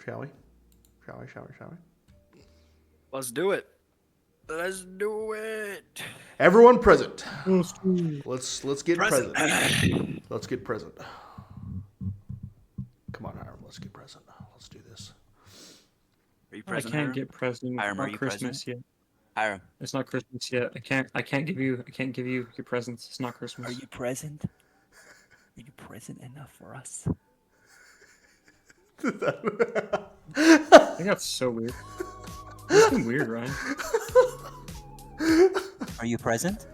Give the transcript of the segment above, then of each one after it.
Shall we? Shall we? Let's do it. Let's do it. Everyone present. Let's get present. Let's get present. Come on, Hyrum. Let's get present. Let's do this. Are you present? I can't Hyrum? get present. Hyrum, It's are not you Christmas present? yet. Hyrum, It's not Christmas yet. I can't give you your presents. It's not Christmas. Are you present? Are you present enough for us? I think that's so weird. It's been weird, Ryan. Are you present?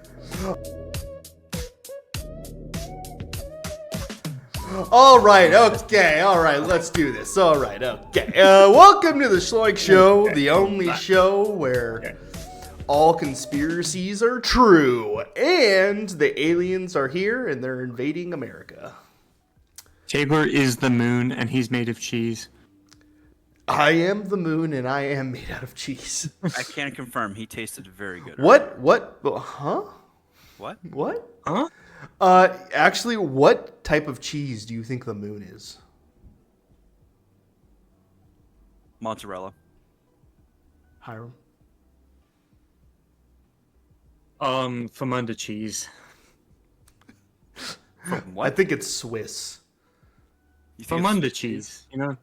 All right, let's do this. All right, okay. Welcome to the Shloink Show, the only show where all conspiracies are true, and the aliens are here and they're invading America. Taylor is the moon, and he's made of cheese. I am the moon, and I am made out of cheese. I can confirm he tasted very good. What? Huh? What? What? Huh? Actually, what type of cheese do you think the moon is? Mozzarella. Hyrum? Famunda cheese. What? I think it's Swiss. You think it's Famunda Swiss cheese. You know?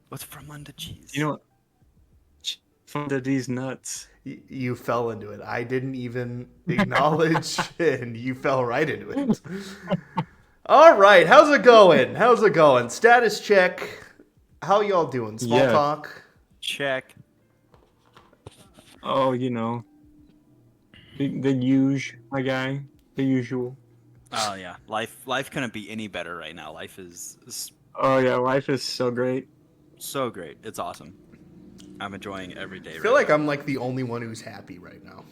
What's Famunda cheese? You know what? Famunda these nuts. You fell into it. I didn't even acknowledge, and you fell right into it. All right, how's it going? Status check. How y'all doing? Small Yeah. talk. Check. Oh, you know. The guy. The usual. Oh yeah, life couldn't be any better right now. Life is Oh yeah, life is so great. so great. It's awesome. I'm enjoying every day. I feel like I'm like the only one who's happy right now.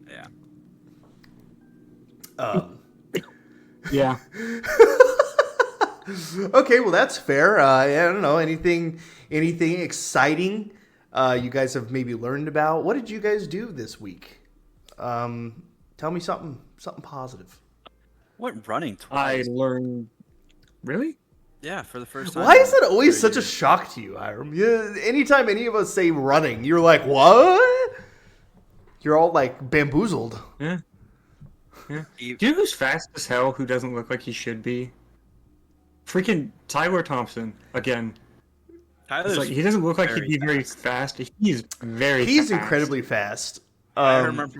Yeah. Yeah. Okay, well that's fair. I don't know anything exciting you guys have maybe learned about. What did you guys do this week? Tell me something positive. What running I twice? Learned. Really? Yeah, for the first time. Why is that always in such a 3 years. shock to you, Hyrum? Anytime any of us say running, you're like, what? You're all like bamboozled. Yeah. Yeah. You- Do you know who's fast as hell who doesn't look like he should be? Freaking Tyler Thompson again. Tyler's It's like he doesn't look like he'd be very fast. He's very He's fast. incredibly fast. I remember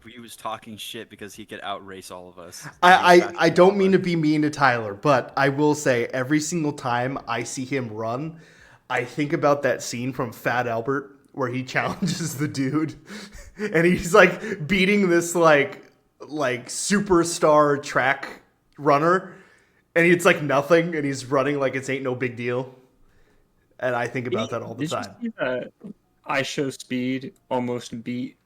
we was talking shit because he could outrace all of us. I don't mean to be mean to Tyler, but I will say every single time I see him run, I think about that scene from Fat Albert where he challenges the dude and he's like beating this like superstar track runner and it's like nothing and he's running like it's ain't no big deal. And I think about that all the Did time. you see that I Show Speed almost beat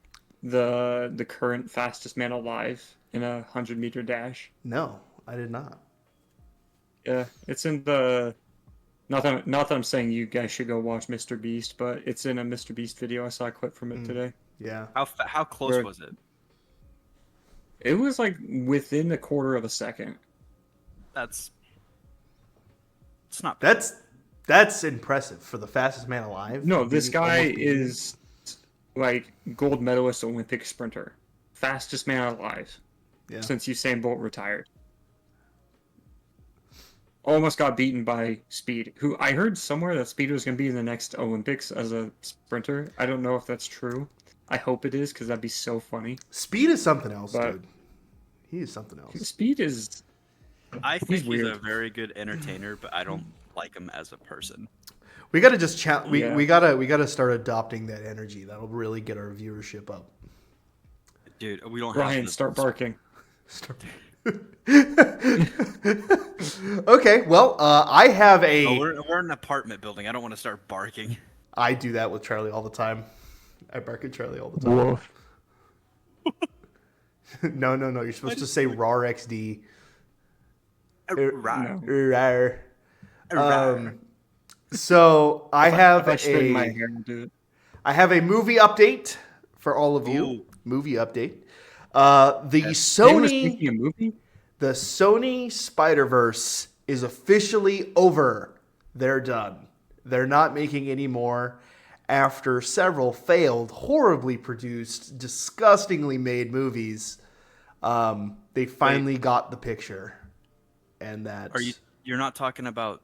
the current fastest man alive in a 100-meter dash? No, I did not. Yeah, it's in the. Not that I'm saying you guys should go watch Mr. Beast, but it's in a Mr. Beast video. I saw a clip from it today. Yeah. How close Where- was it? It was like within a quarter of a second. It's not bad. That's impressive for the fastest man alive. No, this Beating- guy almost beating him. is like gold medalist Olympic sprinter, fastest man alive Yeah. since Usain Bolt retired. Almost got beaten by Speed, who I heard somewhere that Speed was going to be in the next Olympics as a sprinter. I don't know if that's true. I hope it is because that'd be so funny. Speed is something else, But- dude. He is something else. Speed is I think he's a weird. very good entertainer, but I don't like him as a person. We gotta just chat. We Yeah. we gotta start adopting that energy. That'll really get our viewership up. Dude, we don't have Ryan. to Start barking. Okay, well, I have a. Oh, we're in an apartment building. I don't want to start barking. I do that with Charlie all the time. I bark at Charlie all the time. No. You're supposed to say RAR XD. Rawr. Rawr. So I have If I straighten my a. hair, I'll do it. I have a movie update for all of you. Ooh. Movie update. The Taylor's Sony. making a movie? The Sony Spider-Verse is officially over. They're done. They're not making any more. After several failed, horribly produced, disgustingly made movies, they finally got the picture. And that's... You're not talking about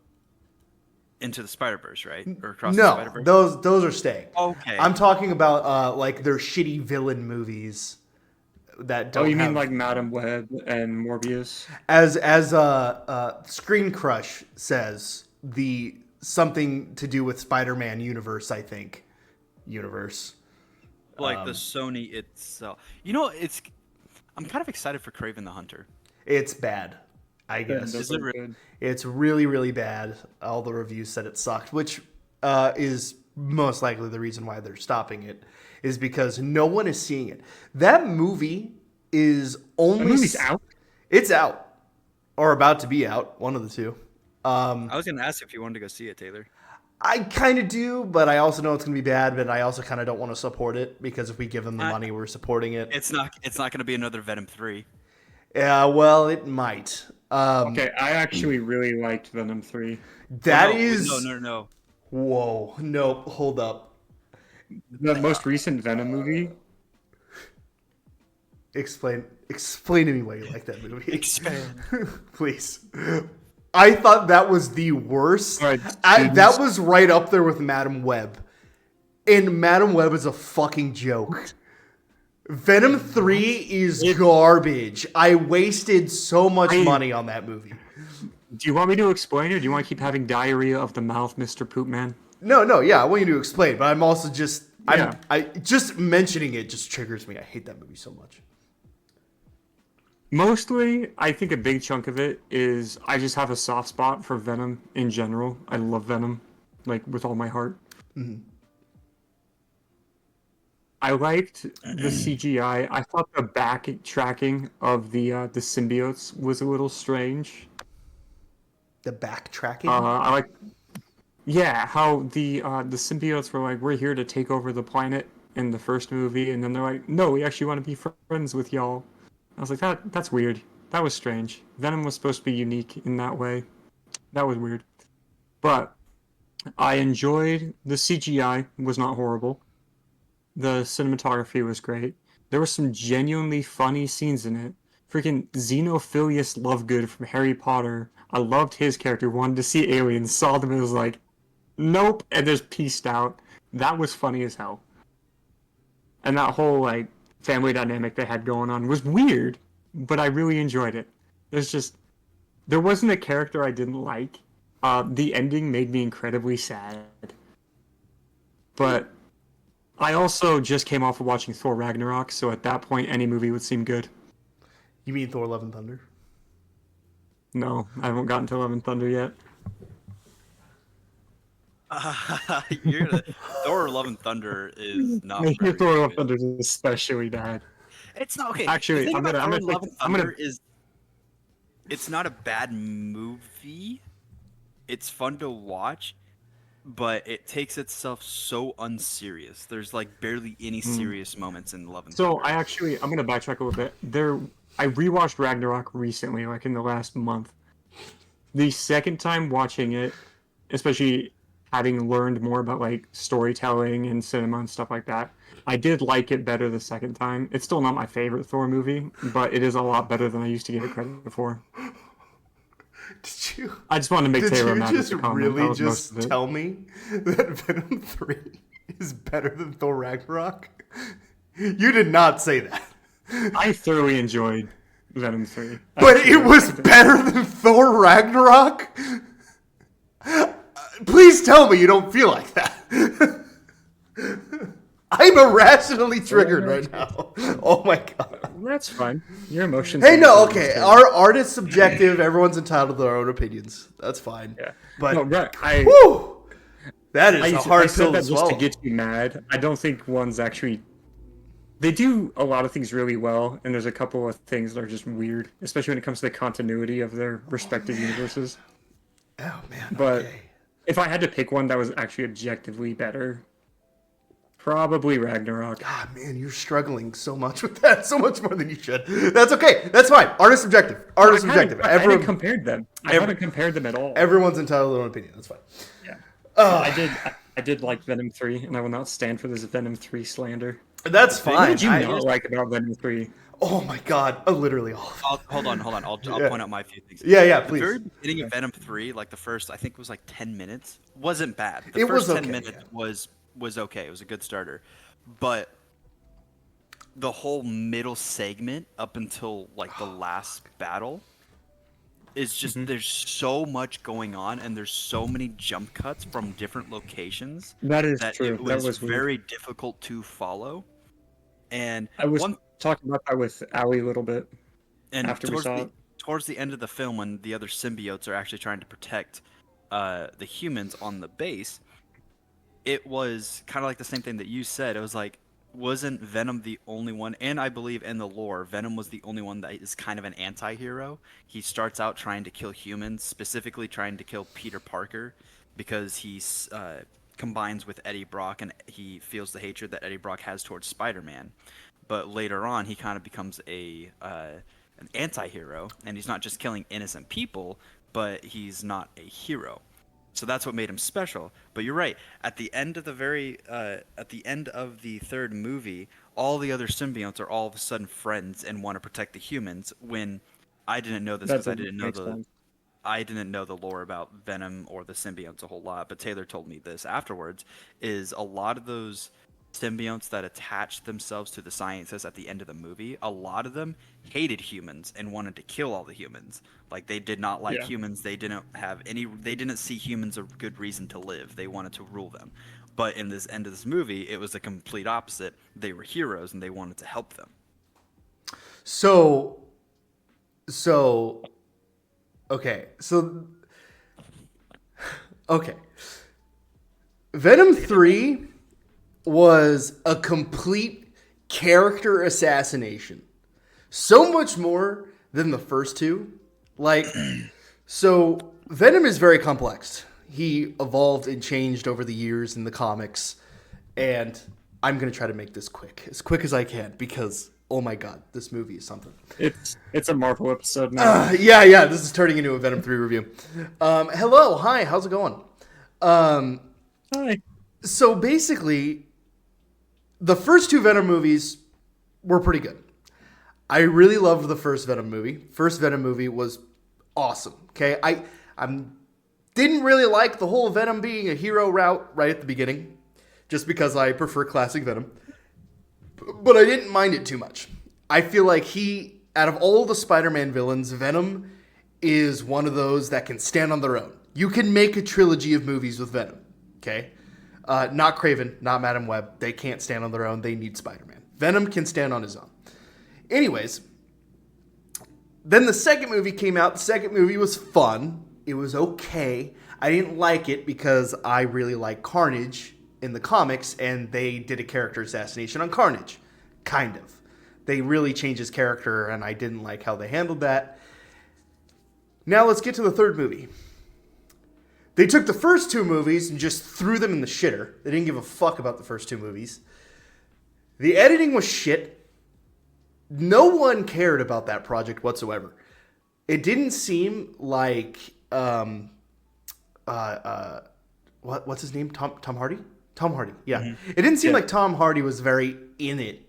Into the Spider-Verse, right? Or Across the No, Spider-Verse? those are staying. Okay. I'm talking about like their shitty villain movies that don't. Oh, you mean have... like Madam Web and Morbius? as Screen Crush says, the something to do with Spider-Man universe, I think. Universe. Like the Sony itself. I'm kind of excited for Kraven the Hunter. It's bad, I guess. Is it good? It's really, really bad. All the reviews said it sucked, which is most likely the reason why they're stopping it, is because no one is seeing it. That movie is only... The movie's out? It's out. Or about to be out. One of the two. I was going to ask if you wanted to go see it, Taylor. I kind of do, but I also know it's going to be bad, but I also kind of don't want to support it, because if we give them the money, we're supporting it. It's not going to be another Venom 3. Yeah, well, it might. Okay, I actually really liked Venom 3. That No. is... No. Whoa. No, hold up. The most recent Venom movie? Explain to me why you like that movie. Expand. Please. I thought that was the worst. Right, That was right up there with Madam Web. And Madam Web is a fucking joke. Venom 3 is garbage. I wasted so much money on that movie. Do you want me to explain, or do you want to keep having diarrhea of the mouth, Mr. Poopman? No, yeah, I want you to explain, but I'm also just... Yeah. I just mentioning it just triggers me. I hate that movie so much. Mostly, I think a big chunk of it is I just have a soft spot for Venom in general. I love Venom, like, with all my heart. Mm-hmm. I liked the CGI. I thought the backtracking of the symbiotes was a little strange. The backtracking? I like, yeah, how the symbiotes were like, we're here to take over the planet in the first movie, and then they're like, no, we actually want to be friends with y'all. I was like, that's weird. That was strange. Venom was supposed to be unique in that way. That was weird. But I enjoyed the CGI. Was not horrible. The cinematography was great. There were some genuinely funny scenes in it. Freaking Xenophilius Lovegood from Harry Potter. I loved his character. Wanted to see aliens. Saw them and was like, nope. And just pieced out. That was funny as hell. And that whole, like, family dynamic they had going on was weird, but I really enjoyed it. There wasn't a character I didn't like. The ending made me incredibly sad. But I also just came off of watching Thor Ragnarok, so at that point, any movie would seem good. You mean Thor Love and Thunder? No, I haven't gotten to Love and Thunder yet. Thor Love and Thunder is not Thor very Love and good. Thunder is especially bad. It's not okay. Actually, the thing I'm about gonna Thor Love and I'm gonna- Thunder is it's not a bad movie. It's fun to watch, but it takes itself so unserious. There's like barely any serious moments in Love and So Thunder. I'm gonna backtrack a little bit. I rewatched Ragnarok recently, like in the last month. The second time watching it, especially having learned more about like storytelling and cinema and stuff like that, I did like it better the second time. It's still not my favorite Thor movie, but it is a lot better than I used to give it credit for. Did you? I just wanted to make Did Taylor you mad with just the comment. That really was most just of it. tell me that Venom 3 is better than Thor Ragnarok? You did not say that. I thoroughly enjoyed Venom 3. But it was better than Thor Ragnarok? Please tell me you don't feel like that. I'm irrationally triggered right now. Oh my god. That's fine. Your emotions. Hey, are no, different, okay. so- Our art is subjective. Everyone's entitled to their own opinions. That's fine. Yeah. But No, right, whew, that is I a hard said pill that to just swallow. to get you mad. I don't think one's actually. They do a lot of things really well, and there's a couple of things that are just weird, especially when it comes to the continuity of their respective universes. Oh man. But okay. if I had to pick one that was actually objectively better, probably Ragnarok. God, man, you're struggling so much with that, so much more than you should. That's okay. That's fine. Art is subjective. Art is subjective. I haven't compared them. I haven't compared them at all. Everyone's entitled to their own opinion. That's fine. Yeah. I did like Venom 3, and I will not stand for this Venom 3 slander. That's What fine. did you not like about Venom 3? Oh my god, literally all of it. Hold on. I'll Yeah. point out my few things. Yeah, The please. very beginning of Venom 3, like the first, I think it was like 10 minutes, wasn't bad. The It first was 10 okay, minutes yeah. was okay. It was a good starter. But the whole middle segment up until like the last battle is just there's so much going on, and there's so many jump cuts from different locations That is that true. it That was was weird. very difficult to follow. And I was one talking about that with Allie a little bit and after we saw it. towards the end of the film, when the other symbiotes are actually trying to protect the humans on the base, it was kind of like the same thing that you said. It was like, wasn't Venom the only one? And I believe in the lore, Venom was the only one that is kind of an anti-hero. He starts out trying to kill humans, specifically trying to kill Peter Parker, because he's combines with Eddie Brock, and he feels the hatred that Eddie Brock has towards Spider-Man. But later on, he kind of becomes an anti-hero, and he's not just killing innocent people, but he's not a hero. So that's what made him special. But you're right. At the end of the third movie, all the other symbionts are all of a sudden friends and want to protect the humans. When I didn't know this That because doesn't make sense. I didn't know the lore about Venom or the symbionts a whole lot, but Taylor told me this afterwards, is a lot of those symbionts that attached themselves to the scientists at the end of the movie, a lot of them hated humans and wanted to kill all the humans. Like, they did not like Yeah. humans. They didn't see humans a good reason to live. They wanted to rule them. But in this end of this movie, it was the complete opposite. They were heroes and they wanted to help them. So, okay. Okay. Venom 3 was a complete character assassination. So much more than the first two. Like, so Venom is very complex. He evolved and changed over the years in the comics. And I'm going to try to make this as quick as I can, because, oh my god, this movie is something. It's a Marvel episode now. Yeah, this is turning into a Venom 3 review. Hello, hi, how's it going? Hi. So basically, the first two Venom movies were pretty good. I really loved the first Venom movie. First Venom movie was awesome. Okay, I didn't really like the whole Venom being a hero route right at the beginning, just because I prefer classic Venom. But I didn't mind it too much. I feel like out of all the Spider-Man villains, Venom is one of those that can stand on their own. You can make a trilogy of movies with Venom, okay? Not Craven, not Madam Web. They can't stand on their own. They need Spider-Man. Venom can stand on his own. Anyways, then the second movie came out. The second movie was fun. It was okay. I didn't like it because I really like Carnage in the comics, and they did a character assassination on Carnage. Kind of. They really changed his character, and I didn't like how they handled that. Now let's get to the third movie. They took the first two movies and just threw them in the shitter. They didn't give a fuck about the first two movies. The editing was shit. No one cared about that project whatsoever. It didn't seem like what's his name? Tom Hardy? Tom Hardy, yeah. Mm-hmm. It didn't seem like Tom Hardy was very in it,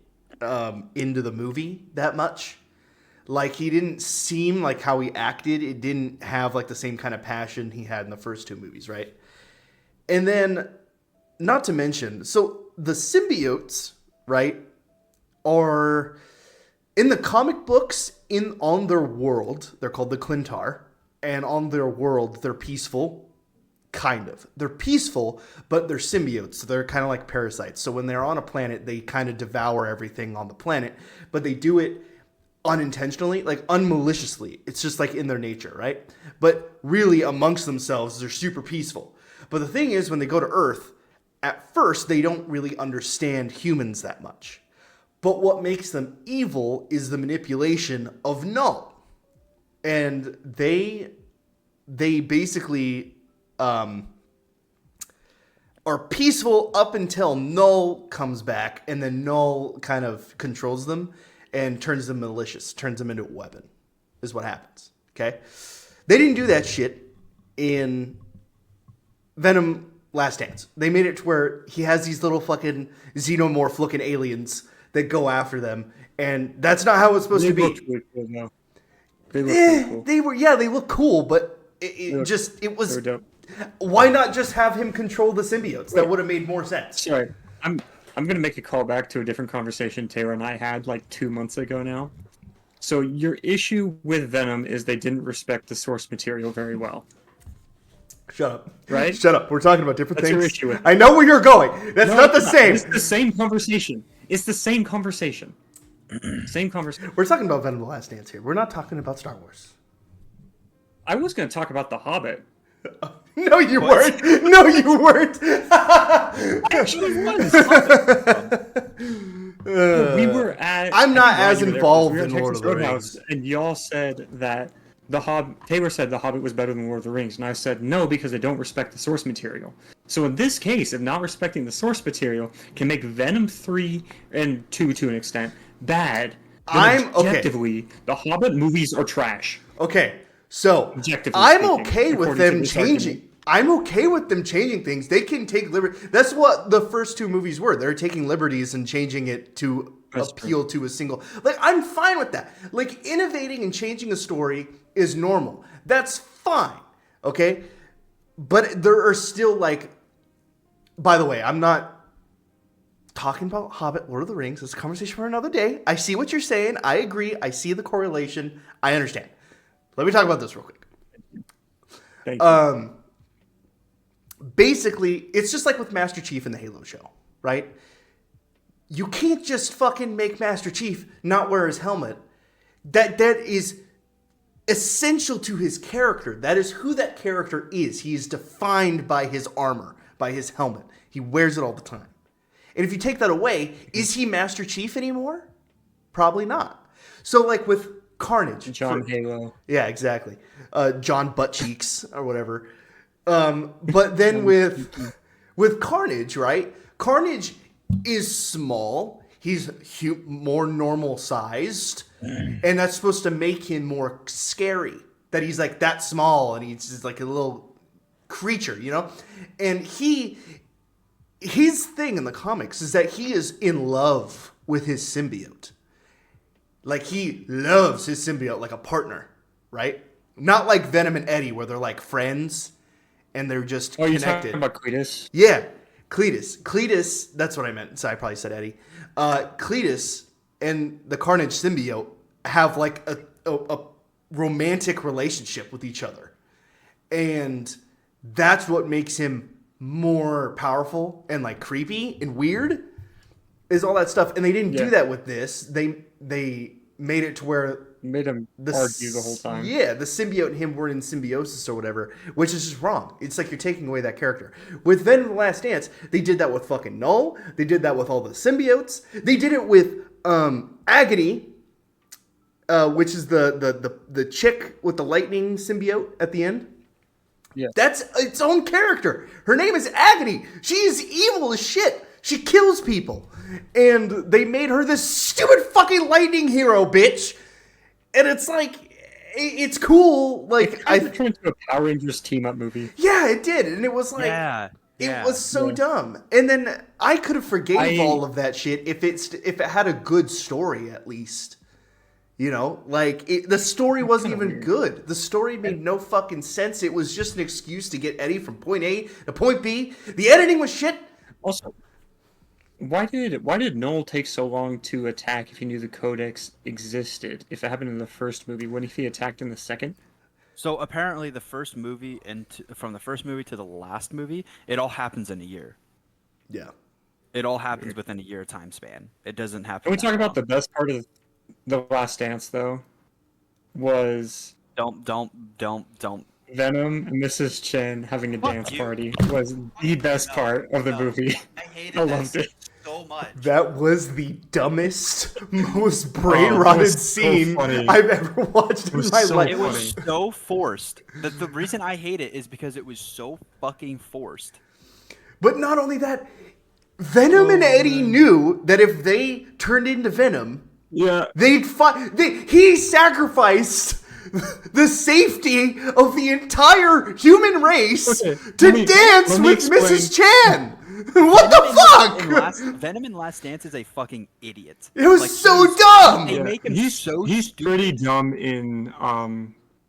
into the movie that much. Like, he didn't seem like how he acted. It didn't have like the same kind of passion he had in the first two movies, right? And then, not to mention, so the symbiotes, right, are in the comic books, on their world, they're called the Clintar, and on their world, they're peaceful. Kind of. They're peaceful, but they're symbiotes. So they're kind of like parasites. So when they're on a planet, they kind of devour everything on the planet, but they do it unintentionally, like unmaliciously. It's just like in their nature, right? But really, amongst themselves, they're super peaceful. But the thing is, when they go to Earth, at first, they don't really understand humans that much. But what makes them evil is the manipulation of Null. And they basically are peaceful up until Null comes back, and then Null kind of controls them and turns them malicious, turns them into a weapon, is what happens, okay? They didn't do that shit in Venom Last Dance. They made it to where he has these little fucking xenomorph looking aliens that go after them, and that's not how it's supposed to be. Looked really cool, though. They look really cool. They look cool, but it was. They were dope. Why not just have him control the symbiotes? That would have made more sense. Sorry, I'm gonna make a call back to a different conversation Taylor and I had like 2 months ago now. So your issue with Venom is they didn't respect the source material very well. Shut up. Right? Shut up. We're talking about different That's things. your issue with it. I know where you're going. That's not the same. It's the same conversation. It's the same conversation. Same conversation. We're talking about Venom: The Last Dance here. We're not talking about Star Wars. I was gonna talk about The Hobbit. No, you weren't. No, you weren't. Actually, was. We were at. I'm not I as think Ryan, you were there, involved we were at in Lord Texas of the Roadhouse, Rings. and y'all said that Taylor said The Hobbit was better than Lord of the Rings, and I said no because they don't respect the source material. So in this case, if not respecting the source material can make Venom 3 and 2 to an extent bad, then objectively, the Hobbit movies are trash. Okay, so Objectively I'm speaking, okay with according to them this changing. argument. I'm okay with them changing things. They can take liberty. That's what the first two movies were. They're taking liberties and changing it to appeal to a single. Like, I'm fine with that. Like, innovating and changing a story is normal. That's fine. Okay? But there are still, like, by the way, I'm not talking about Hobbit, Lord of the Rings. It's a conversation for another day. I see what you're saying. I agree. I see the correlation. I understand. Let me talk about this real quick. Thank you. Basically, it's just like with Master Chief in the Halo show, right? You can't just fucking make Master Chief not wear his helmet. That is essential to his character. That is who that character is. He is defined by his armor, by his helmet. He wears it all the time. And if you take that away, is he Master Chief anymore? Probably not. So like with Carnage. John Halo. Yeah, exactly. John Buttcheeks or whatever. But then with Carnage, right? Carnage is small. He's more normal sized, and that's supposed to make him more scary. That he's like that small, and he's just like a little creature, you know. And his thing in the comics is that he is in love with his symbiote. Like he loves his symbiote like a partner, right? Not like Venom and Eddie, where they're like friends. And they're just Oh, you're connected. talking about Cletus? Yeah, Cletus, that's what I meant. So I probably said Eddie. Cletus and the Carnage symbiote have like a romantic relationship with each other. And that's what makes him more powerful and like creepy and weird is all that stuff. And they didn't do that with this. They made it to where Made him argue the whole time. Yeah, the symbiote and him were in symbiosis or whatever, which is just wrong. It's like you're taking away that character. With Venom: The Last Dance, they did that with fucking Null. They did that with all the symbiotes. They did it with Agony, which is the chick with the lightning symbiote at the end. Yeah. That's its own character. Her name is Agony. She is evil as shit. She kills people. And they made her this stupid fucking lightning hero, bitch. And it's like, it's cool. Like I turned into a Power Rangers team up movie. Yeah, it did, and it was like, it was so dumb. And then I could have forgave all of that shit if it had a good story at least. You know, like the story wasn't even good. The story made no fucking sense. It was just an excuse to get Eddie from point A to point B. The editing was shit. Also, why did Noel take so long to attack if he knew the Codex existed? If it happened in the first movie, wouldn't he attacked in the second? So apparently, the first movie from the first movie to the last movie, it all happens in a year. Yeah, it all happens within a year time span. It doesn't happen. Can we talk about the best part of The Last Dance though? Was don't Venom and Mrs. Chen having a dance party was the best part of the movie. I hated I loved it so much. That was the dumbest, most brain-rotted scene I've ever watched in my life. It was so forced. The reason I hate it is because it was so fucking forced. But not only that, Venom and Eddie knew that if they turned into Venom, they'd fight. He sacrificed the safety of the entire human race Okay, to let me dance with explain. Mrs. Chan. What the fuck? Venom in Last Dance is a fucking idiot. It was Like, so he's- dumb. They make him he's so he's stupid. pretty dumb in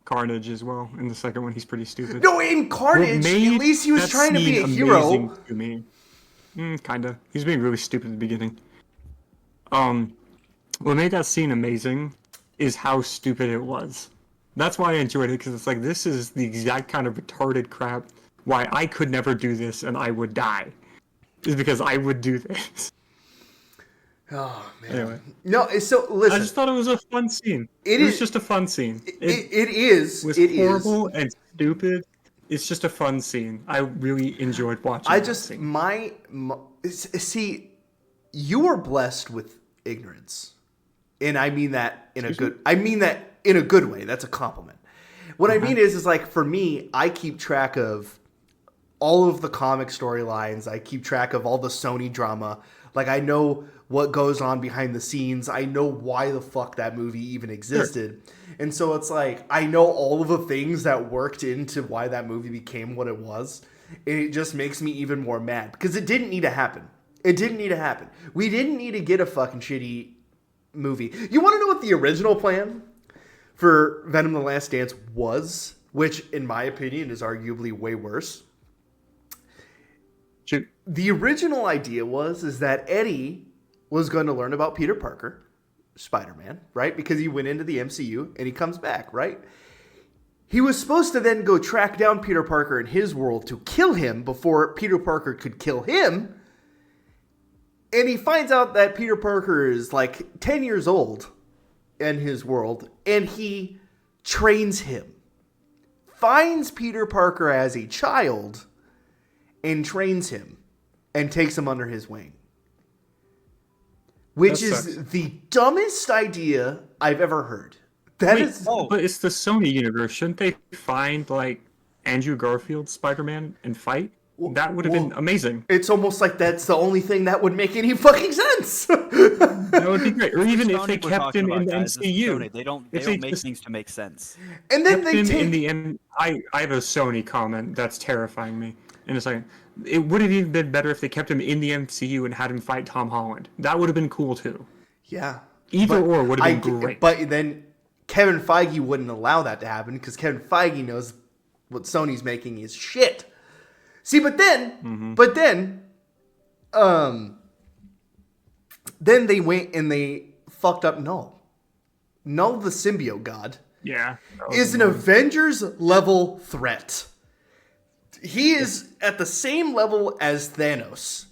Carnage as well. In the second one, he's pretty stupid. No, in What Carnage, at made least he was that trying to be scene a hero. amazing to me. Kinda. He's being really stupid at the beginning. What made that scene amazing is how stupid it was. That's why I enjoyed it, because it's like, this is the exact kind of retarded crap why I could never do this and I would die. Is because I would do this. Oh man. Anyway. No, so I listen. just thought it was a fun scene. It It was is- just a fun scene. It is. was It is. horrible and stupid. It's just a fun scene. I really enjoyed watching I that just scene. my see, you are blessed with ignorance, and I mean that in a good. I mean that in a good way. That's a compliment. What I mean is like for me, I keep track of all of the comic storylines. I keep track of all the Sony drama. Like I know what goes on behind the scenes. I know why the fuck that movie even existed. And so it's like I know all of the things that worked into why that movie became what it was. And it just makes me even more mad because it didn't need to happen. It didn't need to happen. We didn't need to get a fucking shitty movie. You want to know what the original plan for Venom: The Last Dance was, which in my opinion is arguably way worse? Shoot. The original idea is that Eddie was going to learn about Peter Parker, Spider-Man, right? Because he went into the MCU and he comes back, right? He was supposed to then go track down Peter Parker in his world to kill him before Peter Parker could kill him. And he finds out that Peter Parker is like 10 years old in his world, and he trains him. Finds Peter Parker as a child and trains him and takes him under his wing. Which That is sucks. the dumbest idea I've ever heard. That Wait, is Oh. but it's the Sony universe. Shouldn't they find like Andrew Garfield Spider-Man and fight? That would have been amazing. It's almost like that's the only thing that would make any fucking sense. That would be great. Or even if Sony they we're kept talking him in about, the guys. It's MCU. Sony. They don't If they make just things to make sense. And then kept they him take in the I have a Sony comment that's terrifying me in a second. It would have even been better if they kept him in the MCU and had him fight Tom Holland. That would have been cool too. yeah. Either But or would have been great. But then Kevin Feige wouldn't allow that to happen because Kevin Feige knows what Sony's making is shit. See, but then they went and they fucked up Null. Null, the symbiote god, Yeah. is an Avengers level threat. He is at the same level as Thanos.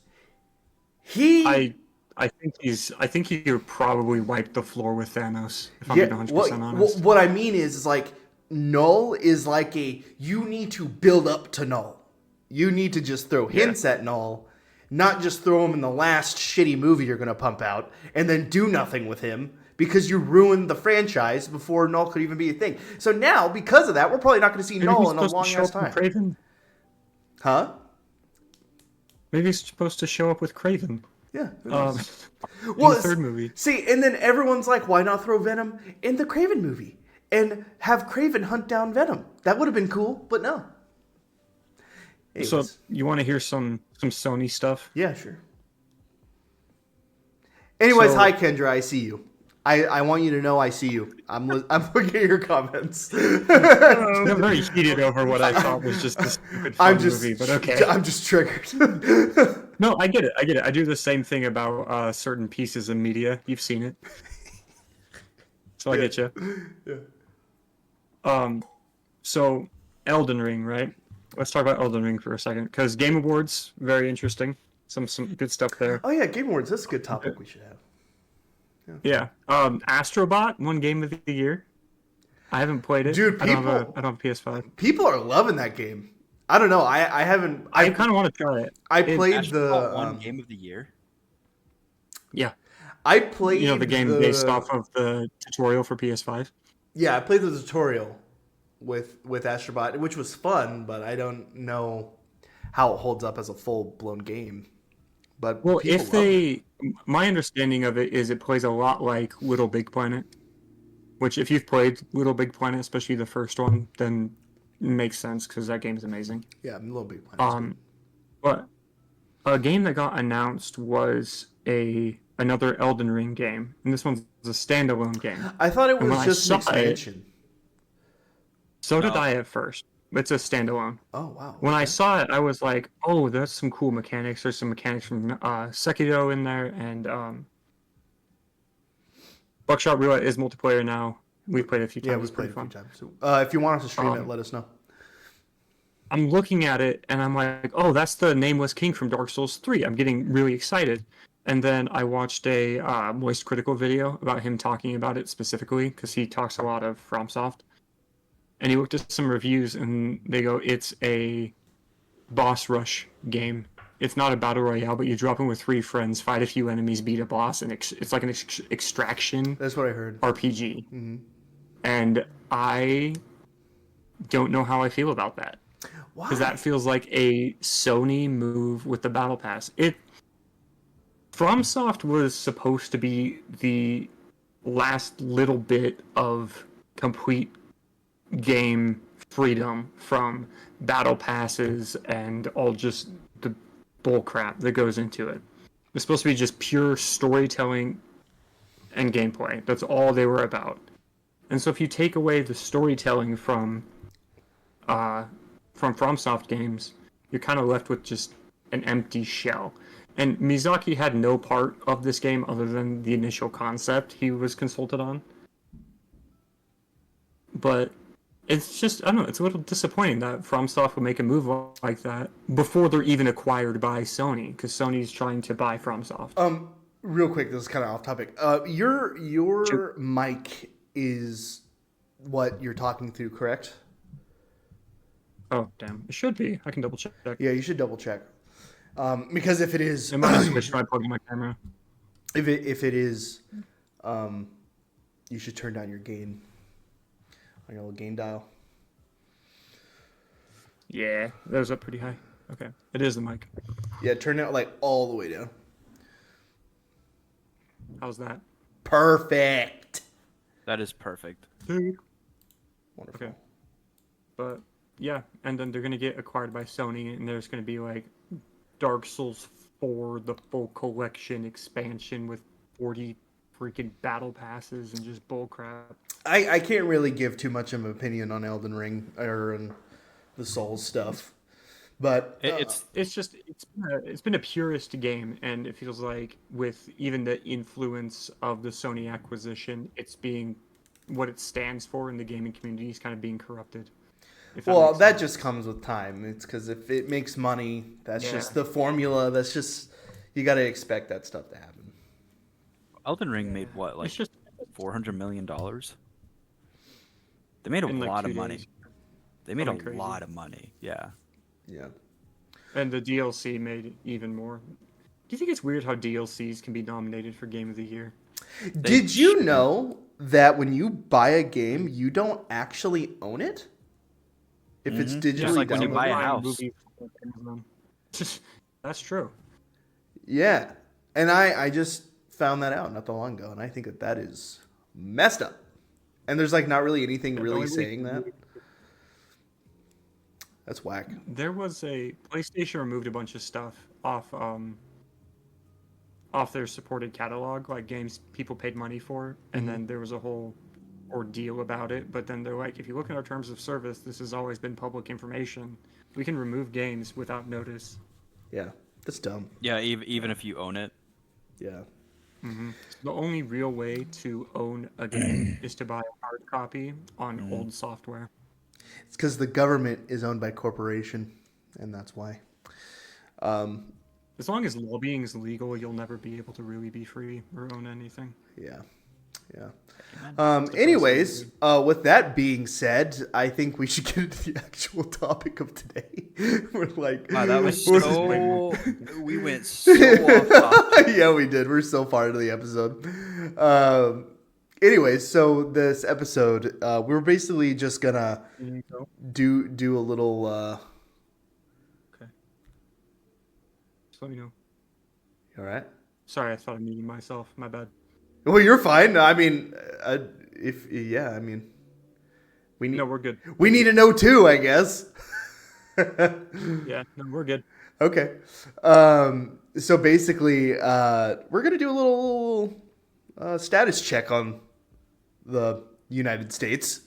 I think he would probably wipe the floor with Thanos, if I'm being 100% honest. what I mean is like Null is like you need to build up to Null. You need to just throw hints at Null, not just throw him in the last shitty movie you're going to pump out and then do nothing with him because you ruined the franchise before Null could even be a thing. So now, because of that, we're probably not going to see Maybe Null he's in a supposed to show long-ass up with time. Kraven. Huh? Maybe he's supposed to show up with Kraven. Yeah. who Um, knows? in Well, the third movie. See, and then everyone's like, why not throw Venom in the Kraven movie and have Kraven hunt down Venom? That would have been cool, but no. So Anyways. you want to hear some Sony stuff? Yeah, sure. Anyways, So- hi Kendra, I see you. I want you to know I see you. I'm looking at your comments. I'm very heated over what I thought was just a stupid fun I'm just movie, but okay. I'm just triggered. No, I get it. I do the same thing about certain pieces of media. You've seen it, so I get you. Yeah. So Elden Ring, right? Let's talk about Elden Ring for a second, because Game Awards, very interesting. Some good stuff there. Oh yeah, Game Awards. That's a good topic we should have. Yeah. Astrobot won Game of the Year. I haven't played it. Dude, I don't have people- a PS5. People are loving that game. I don't know. I haven't. I kind of want to try it. I played Astrobot the. won Game of the Year. Yeah. I played. You know, the game based off of the tutorial for PS5. Yeah, I played the tutorial with Astrobot, which was fun, but I don't know how it holds up as a full blown game. But Well, people love it. my understanding of it is it plays a lot like Little Big Planet, which if you've played Little Big Planet, especially the first one, then it makes sense because that game's amazing. Yeah, I'm a little bit planning. But a game that got announced was another Elden Ring game, and this one's a standalone game. I thought it And was when I just an saw it- expansion. So did No. I at first. It's a standalone. Oh wow. When I okay. saw it, I was like, "Oh, that's some cool mechanics." There's some mechanics from Sekiro in there, and Buckshot Roulette is multiplayer now. We've played it a few times. Yeah, we It's played pretty a few fun. times. If you want us to stream it, let us know. I'm looking at it and I'm like, "Oh, that's the Nameless King from Dark Souls 3." I'm getting really excited. And then I watched a Moist Critical video about him talking about it specifically because he talks a lot of FromSoft. And he looked at some reviews and they go, "It's a boss rush game. It's not a battle royale, but you drop in with 3 friends, fight a few enemies, beat a boss, and it's like an extraction That's what I heard. RPG." Mm-hmm. And I don't know how I feel about that Why? because that feels like a Sony move with the battle pass. FromSoft was supposed to be the last little bit of complete game freedom from battle passes and all just the bull crap that goes into it. It's supposed to be just pure storytelling and gameplay. That's all they were about. And so if you take away the storytelling from FromSoft games, you're kind of left with just an empty shell. And Miyazaki had no part of this game other than the initial concept he was consulted on. But it's just, I don't know, it's a little disappointing that FromSoft would make a move like that before they're even acquired by Sony, because Sony's trying to buy FromSoft. Real quick, this is kind of off topic. Your Sure. mic is what you're talking through, correct? Oh, damn. It should be. I can double check. Yeah, you should double check. Because if it is, It might have switched when I plugged in my camera. if it is, you should turn down your gain on your little gain dial. Yeah, that was up pretty high. Okay. It is the mic. Yeah, turn it like all the way down. How's that? Perfect. That is perfect. Wonderful. Okay. But yeah, and then they're gonna get acquired by Sony, and there's gonna be like Dark Souls 4, the full collection expansion with 40 freaking battle passes and just bullcrap. I can't really give too much of an opinion on Elden Ring or the Souls stuff, but It's been a purist game, and it feels like with even the influence of the Sony acquisition, it's being what it stands for in the gaming community is kind of being corrupted. If well, makes that sense. just comes with time. It's because if it makes money, that's Yeah. just the formula. That's just you got to expect that stuff to happen. Elden Ring made what, like It's just $400 million? They made a in, like, lot 2 of money. days. They made a Something crazy. lot of money. Yeah. Yeah. And the DLC made even more. Do you think it's weird how DLCs can be nominated for Game of the Year? Did you know that when you buy a game, you don't actually own it? If it's digitally Just like when you downloaded? buy a Buying house. movie from Amazon. That's true. Yeah. And I just found that out not that long ago, and I think that is messed up. And there's like not really anything the really only way saying to- that. That's whack. There was a PlayStation removed a bunch of stuff off their supported catalog, like games people paid money for, and then there was a whole ordeal about it. But then they're like, if you look at our terms of service, this has always been public information. We can remove games without notice. Yeah. That's dumb. Yeah, even if you own it. Yeah. The only real way to own a game is to buy a hard copy on old software. It's because the government is owned by a corporation, and that's why. As long as lobbying is legal, you'll never be able to really be free or own anything. Yeah. Yeah. Anyways, with that being said, I think we should get into the actual topic of today. We're like, Wow, that was we're- so. We went so off topic. yeah, we did. We're so far into the episode. Anyways, so this episode, we're basically just gonna do a little. Okay. Just let me know. All right. Sorry, I thought I muted myself. My bad. Well, you're fine. I mean, I mean, we need No, we're good. we need to know too, I guess. Yeah, no, we're good. Okay. So basically, we're gonna do a little status check on the United States.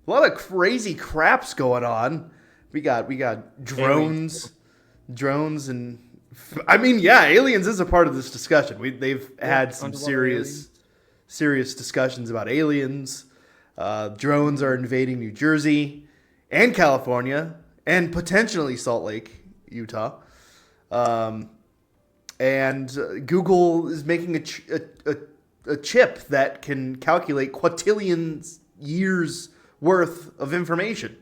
A lot of crazy crap's going on. We got drones, and I mean, yeah, aliens is a part of this discussion. They've had some serious discussions about aliens. Drones are invading New Jersey and California and potentially Salt Lake, Utah. And Google is making a chip that can calculate quintillions years worth of information,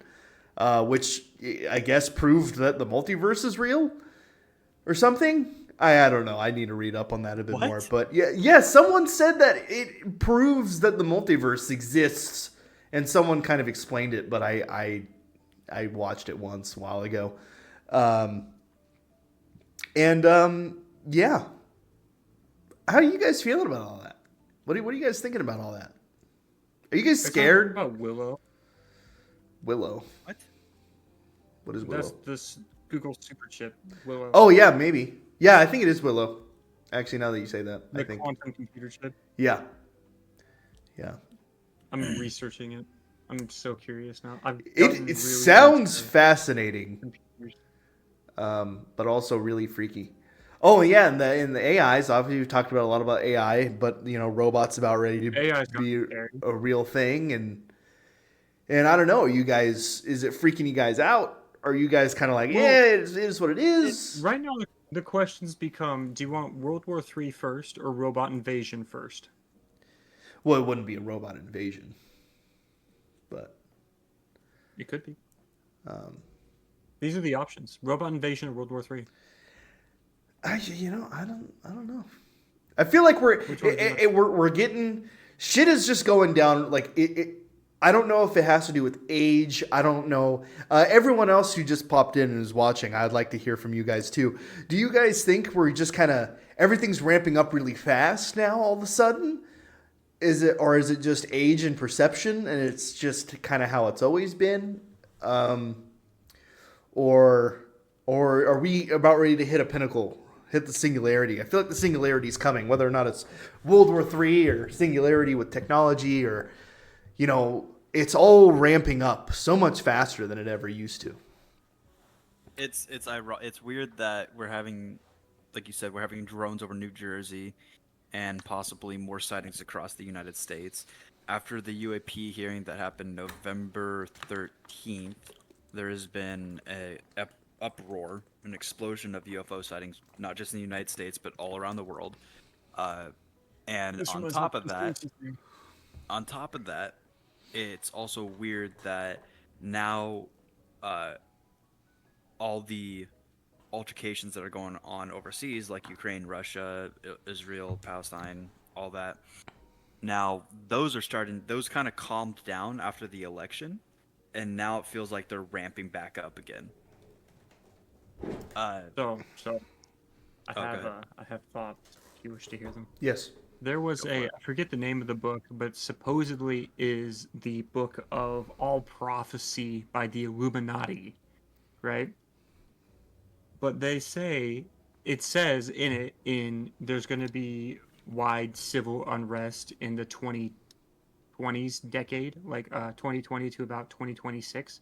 which I guess proved that the multiverse is real or something. I don't know. I need to read up on that a bit more. But yeah, someone said that it proves that the multiverse exists, and someone kind of explained it, but I watched it once a while ago. Yeah. How are you guys feeling about all that? What are you guys thinking about all that? Are you guys scared? About Willow. Willow. What? What is Willow? That's this Google super chip. Willow. Oh yeah, maybe. Yeah, I think it is Willow. Actually, now that you say that, The I think. quantum computer chip. Yeah. Yeah. I'm researching it. I'm so curious now. It sounds fascinating, but also really freaky. Oh yeah, in the AIs, obviously we've talked about a lot about AI, but robots about ready to AI's be scary. a real thing, and I don't know, you guys, is it freaking you guys out? Are you guys kind of like, yeah, it is what it is? Right now, the questions become: do you want World War III first or robot invasion first? Well, it wouldn't be a robot invasion, but It could be. These are the options: robot invasion or World War III. I don't know. I feel like we're getting shit is just going down. Like I don't know if it has to do with age. I don't know. Everyone else who just popped in and is watching, I'd like to hear from you guys too. Do you guys think we're just kind of everything's ramping up really fast now all of a sudden? Is it just age and perception, and it's just kind of how it's always been? Or are we about ready to hit a pinnacle? Hit the singularity. I feel like the singularity is coming, whether or not it's World War III or singularity with technology, or it's all ramping up so much faster than it ever used to. It's weird that we're having, like you said, we're having drones over New Jersey, and possibly more sightings across the United States. After the UAP hearing that happened November 13th, there has been a uproar, an explosion of UFO sightings, not just in the United States, but all around the world. And on top of that, it's also weird that now all the altercations that are going on overseas, like Ukraine, Russia, Israel, Palestine, all that, now those kind of calmed down after the election, and now it feels like they're ramping back up again. So I have thoughts. If you wish to hear them. Yes. There was I forget the name of the book, but supposedly is the book of all prophecy by the Illuminati, right? But it says in it, there's going to be wide civil unrest in the 2020s decade, like 2020 to about 2026,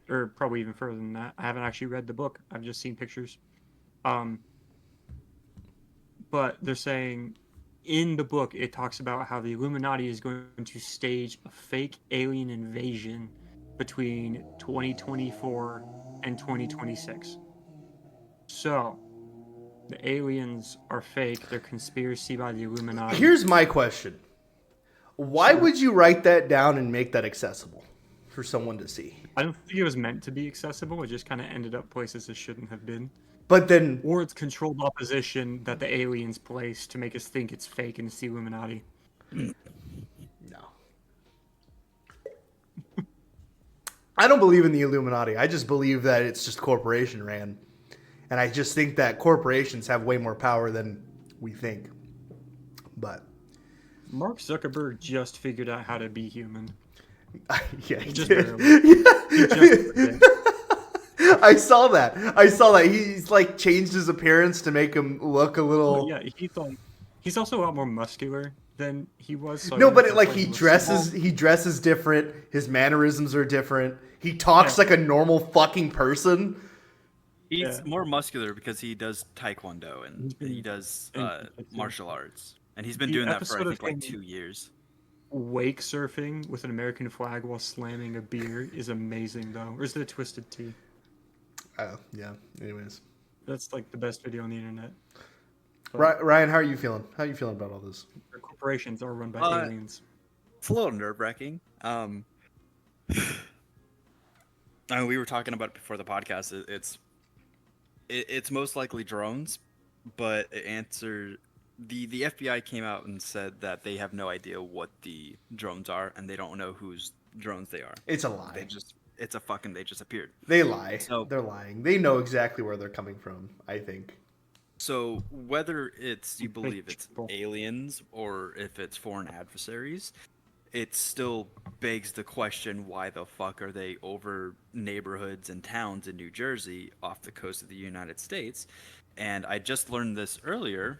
or probably even further than that. I haven't actually read the book. I've just seen pictures. But they're saying in the book, it talks about how the Illuminati is going to stage a fake alien invasion between 2024 and 2026. So, the aliens are fake. They're conspiracy by the Illuminati. Here's my question. Why would you write that down and make that accessible for someone to see? I don't think it was meant to be accessible. It just kind of ended up places it shouldn't have been. But then... Or it's controlled opposition that the aliens place to make us think it's fake and it's the Illuminati. No. I don't believe in the Illuminati. I just believe that it's just corporation ran. And I just think that corporations have way more power than we think. But Mark Zuckerberg just figured out how to be human. Yeah, he Just did. barely. He just did. I saw that. I saw that. He's like changed his appearance to make him look a But little. yeah, he's also a lot more muscular than he was. So I No, wonder but if it, that's like why he looks dresses. small. He dresses different. His mannerisms are different. He talks Yeah. like a normal fucking person. He's Yeah. more muscular because he does taekwondo and He's been he does in jiu-jitsu. martial arts, and he's been The doing that for I episode of think like him 2 years. wake surfing with an American flag while slamming a beer is amazing, though. Or is it a Twisted Tea? Oh yeah. Anyways, That's like the best video on the internet. Ryan, how are you feeling? How are you feeling about all this? Their corporations are run by aliens. It's a little nerve wracking. I mean, we were talking about it before the podcast. It's most likely drones, but it answered the FBI came out and said that they have no idea what the drones are and they don't know whose drones they are. It's a lie. They just appeared. They lie. So- They're lying. They know exactly where they're coming from, I think. So whether it's you believe it's People. aliens or if it's foreign adversaries, it still begs the question: why the fuck are they over neighborhoods and towns in New Jersey, off the coast of the United States? And I just learned this earlier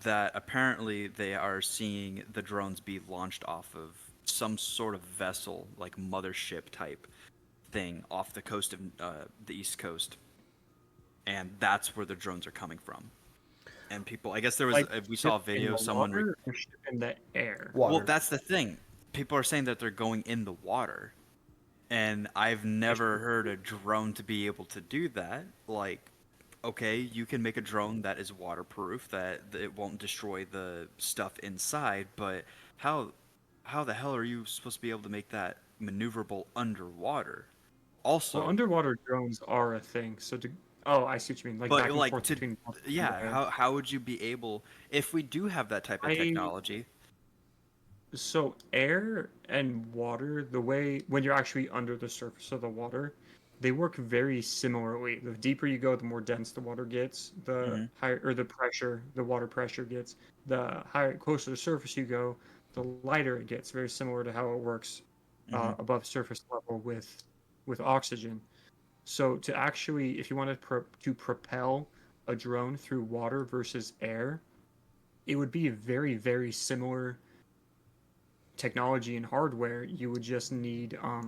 that apparently they are seeing the drones be launched off of some sort of vessel, like mothership type thing, off the coast of the East Coast. And that's where the drones are coming from. And people, I guess there was, we saw a ship in video, the someone. water or ship in the air. Water. Well, that's the thing. People are saying that they're going in the water. And I've never heard a drone to be able to do that. Like, okay, you can make a drone that is waterproof, that it won't destroy the stuff inside, but how the hell are you supposed to be able to make that maneuverable underwater? Also, Well, underwater drones are a thing. Oh, I see what you mean. Like but back and like forth to between water and yeah, air. how would you be able if we do have that type of technology? So air and water, the way when you're actually under the surface of the water, they work very similarly. The deeper you go, the more dense the water gets. The higher, or the pressure, the water pressure gets. The higher, closer to the surface you go, the lighter it gets. Very similar to how it works above surface level with oxygen. So to actually, if you wanted to propel a drone through water versus air, it would be very, very similar technology and hardware. You would just need oh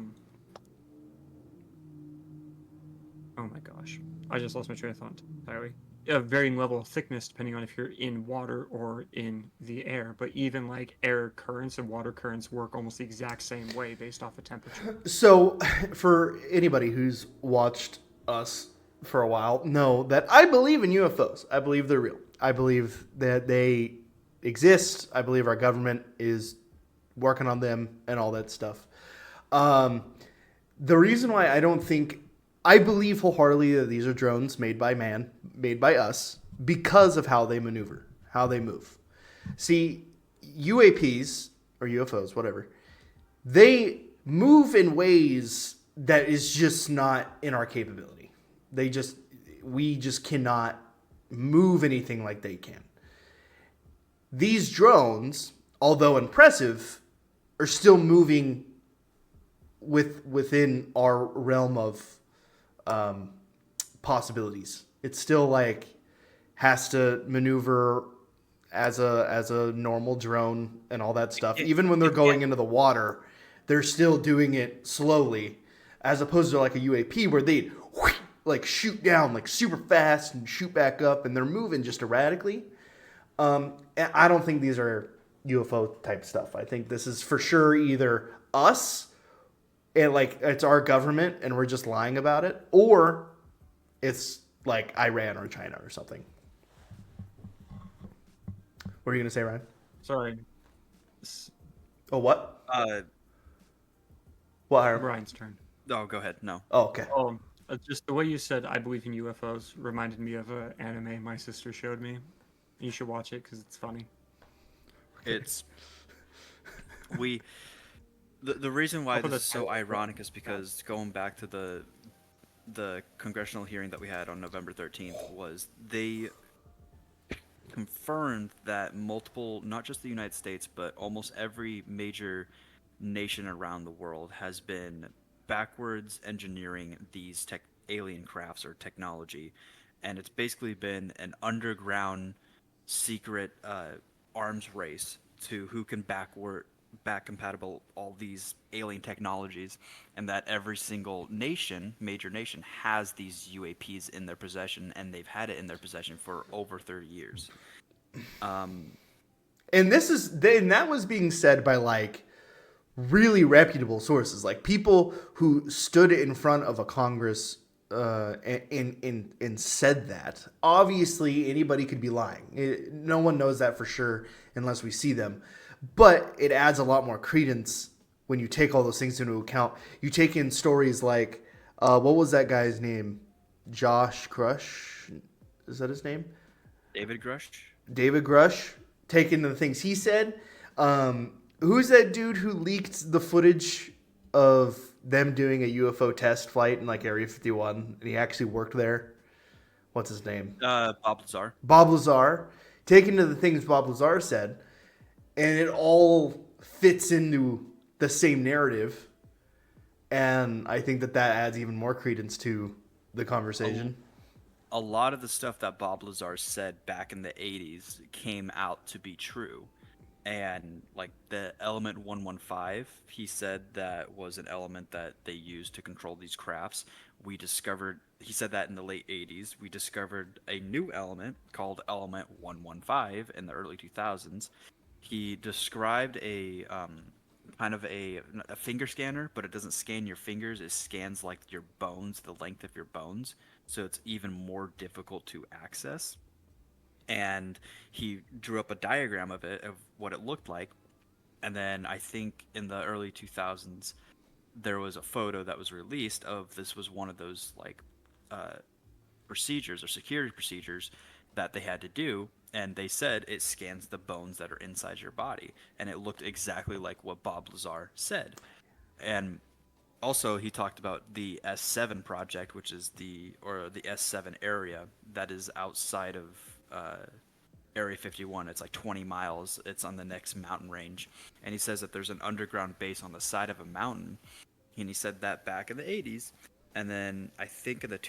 my gosh, I just lost my train of thought entirely. A varying level of thickness depending on if you're in water or in the air. But even like air currents and water currents work almost the exact same way based off of temperature. So, for anybody who's watched us for a while, know that I believe in UFOs. I believe they're real. I believe that they exist. I believe our government is working on them and all that stuff. The reason why I believe wholeheartedly that these are drones made by man, made by us, because of how they maneuver, how they move. See, UAPs or UFOs, whatever, they move in ways that is just not in our capability. We just cannot move anything like they can. These drones, although impressive, are still moving within our realm of possibilities. It's still like has to maneuver as a normal drone and all that stuff. Even when they're going into the water, they're still doing it slowly, as opposed to like a UAP where they like shoot down like super fast and shoot back up, and they're moving just erratically. And I don't think these are UFO type stuff. I think this is for sure either us and like it's our government and we're just lying about it, or it's like Iran or China or something. What are you gonna say, Ryan? Sorry, Oh, what? What? Hiram? Ryan's turn. Oh, go ahead. No. Oh, okay. Just the way you said "I believe in UFOs" reminded me of an anime my sister showed me. You should watch it because it's funny. It's the reason why this is so ironic is because going back to the congressional hearing that we had on November 13th was they confirmed that multiple, not just the United States, but almost every major nation around the world has been backwards engineering these alien crafts or technology, and it's basically been an underground secret arms race to who can back compatible all these alien technologies, and that every single major nation, has these UAPs in their possession, and they've had it in their possession for over 30 years. And that was being said by like really reputable sources, like people who stood in front of a Congress and said that. Obviously, anybody could be lying. No one knows that for sure unless we see them. But it adds a lot more credence when you take all those things into account. You take in stories like, what was that guy's name? Josh Crush? Is that his name? David Grush? David Grush. Take into the things he said. Who's that dude who leaked the footage of them doing a UFO test flight in like Area 51, and he actually worked there? What's his name? Bob Lazar. Bob Lazar. Take into the things Bob Lazar said, and it all fits into the same narrative. And I think that adds even more credence to the conversation. A lot of the stuff that Bob Lazar said back in the 80s came out to be true. And like the element 115, he said that was an element that they used to control these crafts. He said that in the late 80s. We discovered a new element called element 115 in the early 2000s. He described a kind of a finger scanner, but it doesn't scan your fingers. It scans like your bones, the length of your bones. So it's even more difficult to access. And he drew up a diagram of it, of what it looked like. And then I think in the early 2000s, there was a photo that was released of this was one of those like procedures or security procedures that they had to do. And they said it scans the bones that are inside your body. And it looked exactly like what Bob Lazar said. And also, he talked about the S7 project, which is the S7 area that is outside of Area 51. It's like 20 miles. It's on the next mountain range. And he says that there's an underground base on the side of a mountain. And he said that back in the 80s. And then I think in the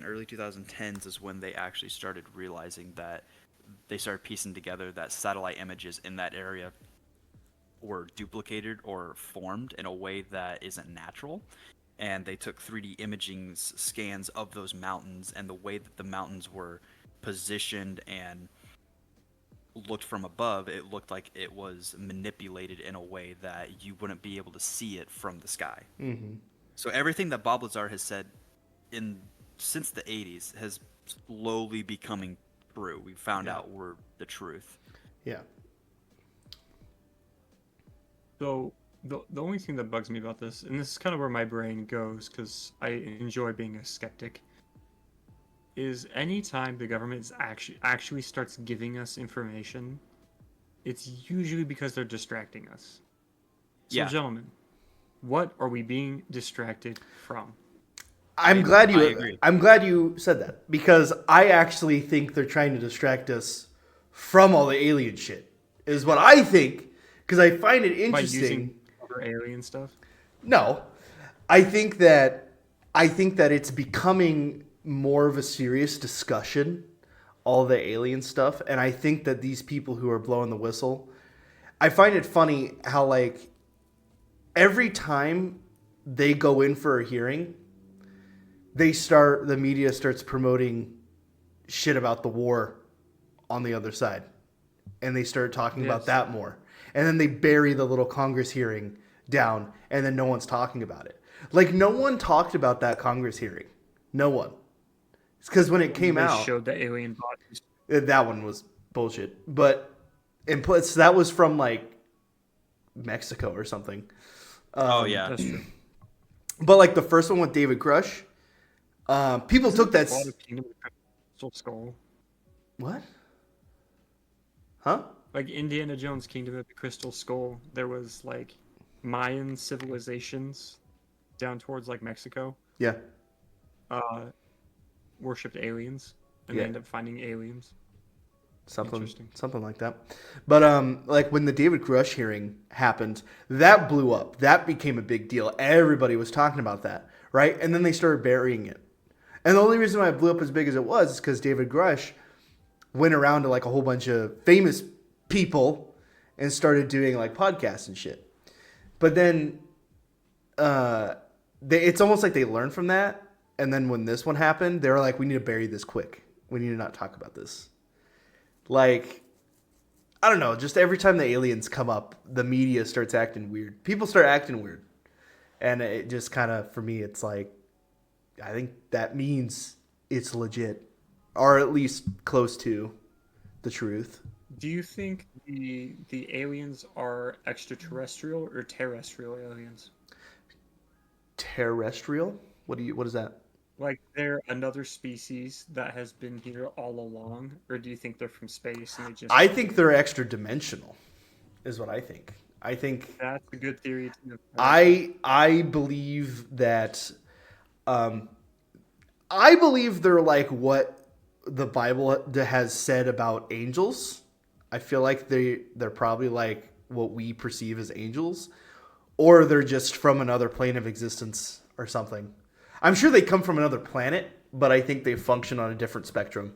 early 2010s is when they actually started realizing that they started piecing together that satellite images in that area were duplicated or formed in a way that isn't natural. And they took 3D imaging scans of those mountains, and the way that the mountains were positioned and looked from above, it looked like it was manipulated in a way that you wouldn't be able to see it from the sky. Mm-hmm. So everything that Bob Lazar has said since the 80s has slowly becoming true. We found out were the truth. Yeah. So the only thing that bugs me about this, and this is kind of where my brain goes because I enjoy being a skeptic, is anytime the government is actually starts giving us information, it's usually because they're distracting us. So, gentlemen, what are we being distracted from? I'm glad you said that, because I actually think they're trying to distract us from all the alien shit. Is what I think, because I find it interesting. By using other alien stuff? No, I think that it's becoming more of a serious discussion, all the alien stuff, and I think that these people who are blowing the whistle, I find it funny how like every time they go in for a hearing, the media starts promoting shit about the war on the other side, and they start talking about that more, and then they bury the little Congress hearing down, and then no one's talking about it. Like no one talked about that Congress hearing. No one. It's because when it came out, showed the alien bodies. That one was bullshit. But and plus that was from like Mexico or something. That's true. But like the first one with David Grush, people took that. Crystal Skull. What? Huh? Like Indiana Jones' Kingdom of the Crystal Skull, there was like Mayan civilizations down towards like Mexico. Yeah. Worshipped aliens, and they end up finding aliens. something like that. But like when the David Grush hearing happened, that blew up. That became a big deal. Everybody was talking about that, right? And then they started burying it. And the only reason why it blew up as big as it was is because David Grush went around to like a whole bunch of famous people and started doing like podcasts and shit. But then it's almost like they learned from that. And then when this one happened, they were like, we need to bury this quick. We need to not talk about this. Like, I don't know. Just every time the aliens come up, the media starts acting weird. People start acting weird. And it just kind of, for me, it's like, I think that means it's legit. Or at least close to the truth. Do you think the aliens are extraterrestrial or terrestrial aliens? Terrestrial? What is that? Like they're another species that has been here all along, or do you think they're from space and they just? I think they're extra dimensional, is what I think. I think that's a good theory. I believe that. I believe they're like what the Bible has said about angels. I feel like they're probably like what we perceive as angels, or they're just from another plane of existence or something. I'm sure they come from another planet, but I think they function on a different spectrum.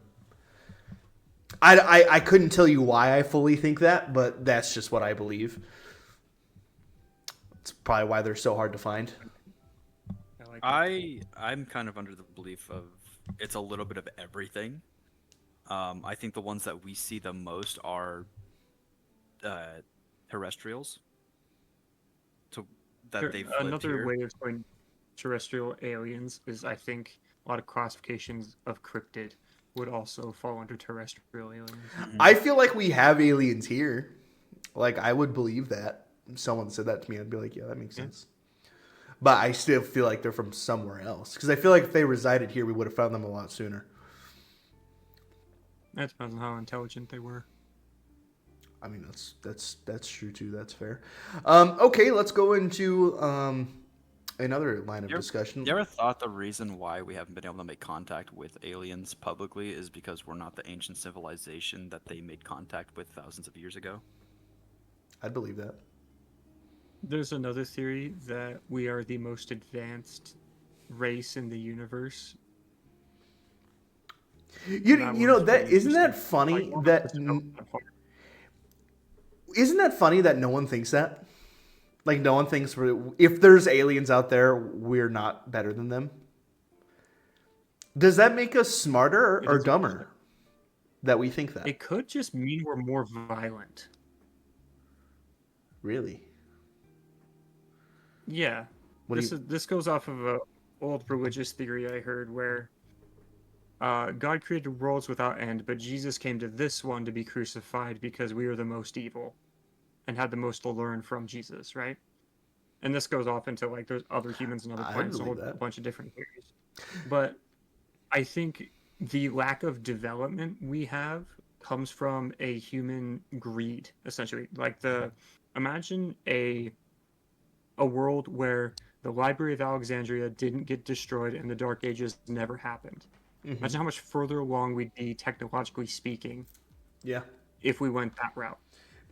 I couldn't tell you why I fully think that, but that's just what I believe. It's probably why they're so hard to find. I'm kind of under the belief of it's a little bit of everything. I think the ones that we see the most are terrestrials. Another way of saying terrestrial aliens is, I think, a lot of classifications of cryptid would also fall under terrestrial aliens. Mm-hmm. I feel like we have aliens here. Like, I would believe that. If someone said that to me, I'd be like, yeah, that makes sense. But I still feel like they're from somewhere else. Because I feel like if they resided here, we would have found them a lot sooner. That depends on how intelligent they were. I mean, that's true, too. That's fair. Okay, let's go into another line of discussion. You ever thought the reason why we haven't been able to make contact with aliens publicly is because we're not the ancient civilization that they made contact with thousands of years ago? I'd believe that. There's another theory that we are the most advanced race in the universe. You know that isn't that funny isn't that funny that no one thinks that? Like, no one thinks if there's aliens out there, we're not better than them. Does that make us smarter or dumber that we think that? It could just mean we're more violent. Really? Yeah. This goes off of a old religious theory I heard where God created worlds without end, but Jesus came to this one to be crucified because we are the most evil and had the most to learn from Jesus, right? And this goes off into like there's other humans and other planets, a whole bunch of different theories. But I think the lack of development we have comes from a human greed, essentially. Like imagine a world where the Library of Alexandria didn't get destroyed and the Dark Ages never happened. Mm-hmm. Imagine how much further along we'd be technologically speaking. Yeah. If we went that route.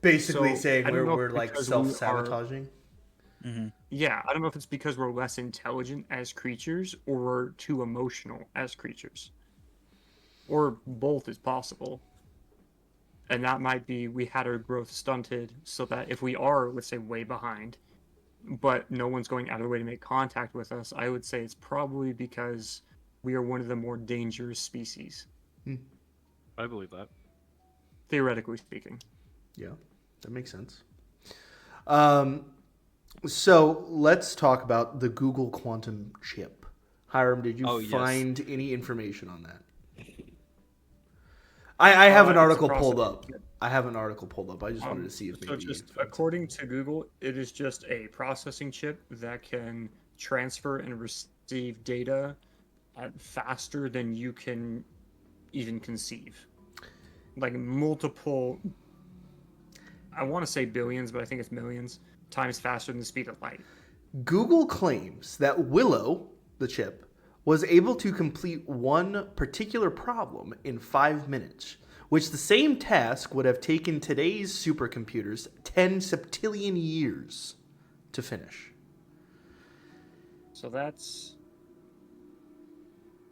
Basically saying we're like self-sabotaging. Mm-hmm. Yeah, I don't know if it's because we're less intelligent as creatures or too emotional as creatures. Or both is possible. And that might be we had our growth stunted so that if we are, let's say, way behind, but no one's going out of the way to make contact with us, I would say it's probably because we are one of the more dangerous species. I believe that. Theoretically speaking. Yeah, that makes sense. So let's talk about the Google Quantum chip. Hyrum, did you find any information on that? I have an article pulled up. I have an article pulled up. I just wanted to see if maybe... So just according to Google, it is just a processing chip that can transfer and receive data at faster than you can even conceive. Like multiple, I want to say billions, but I think it's millions times faster than the speed of light. Google claims that Willow, the chip, was able to complete one particular problem in 5 minutes, which the same task would have taken today's supercomputers 10 septillion years to finish. So that's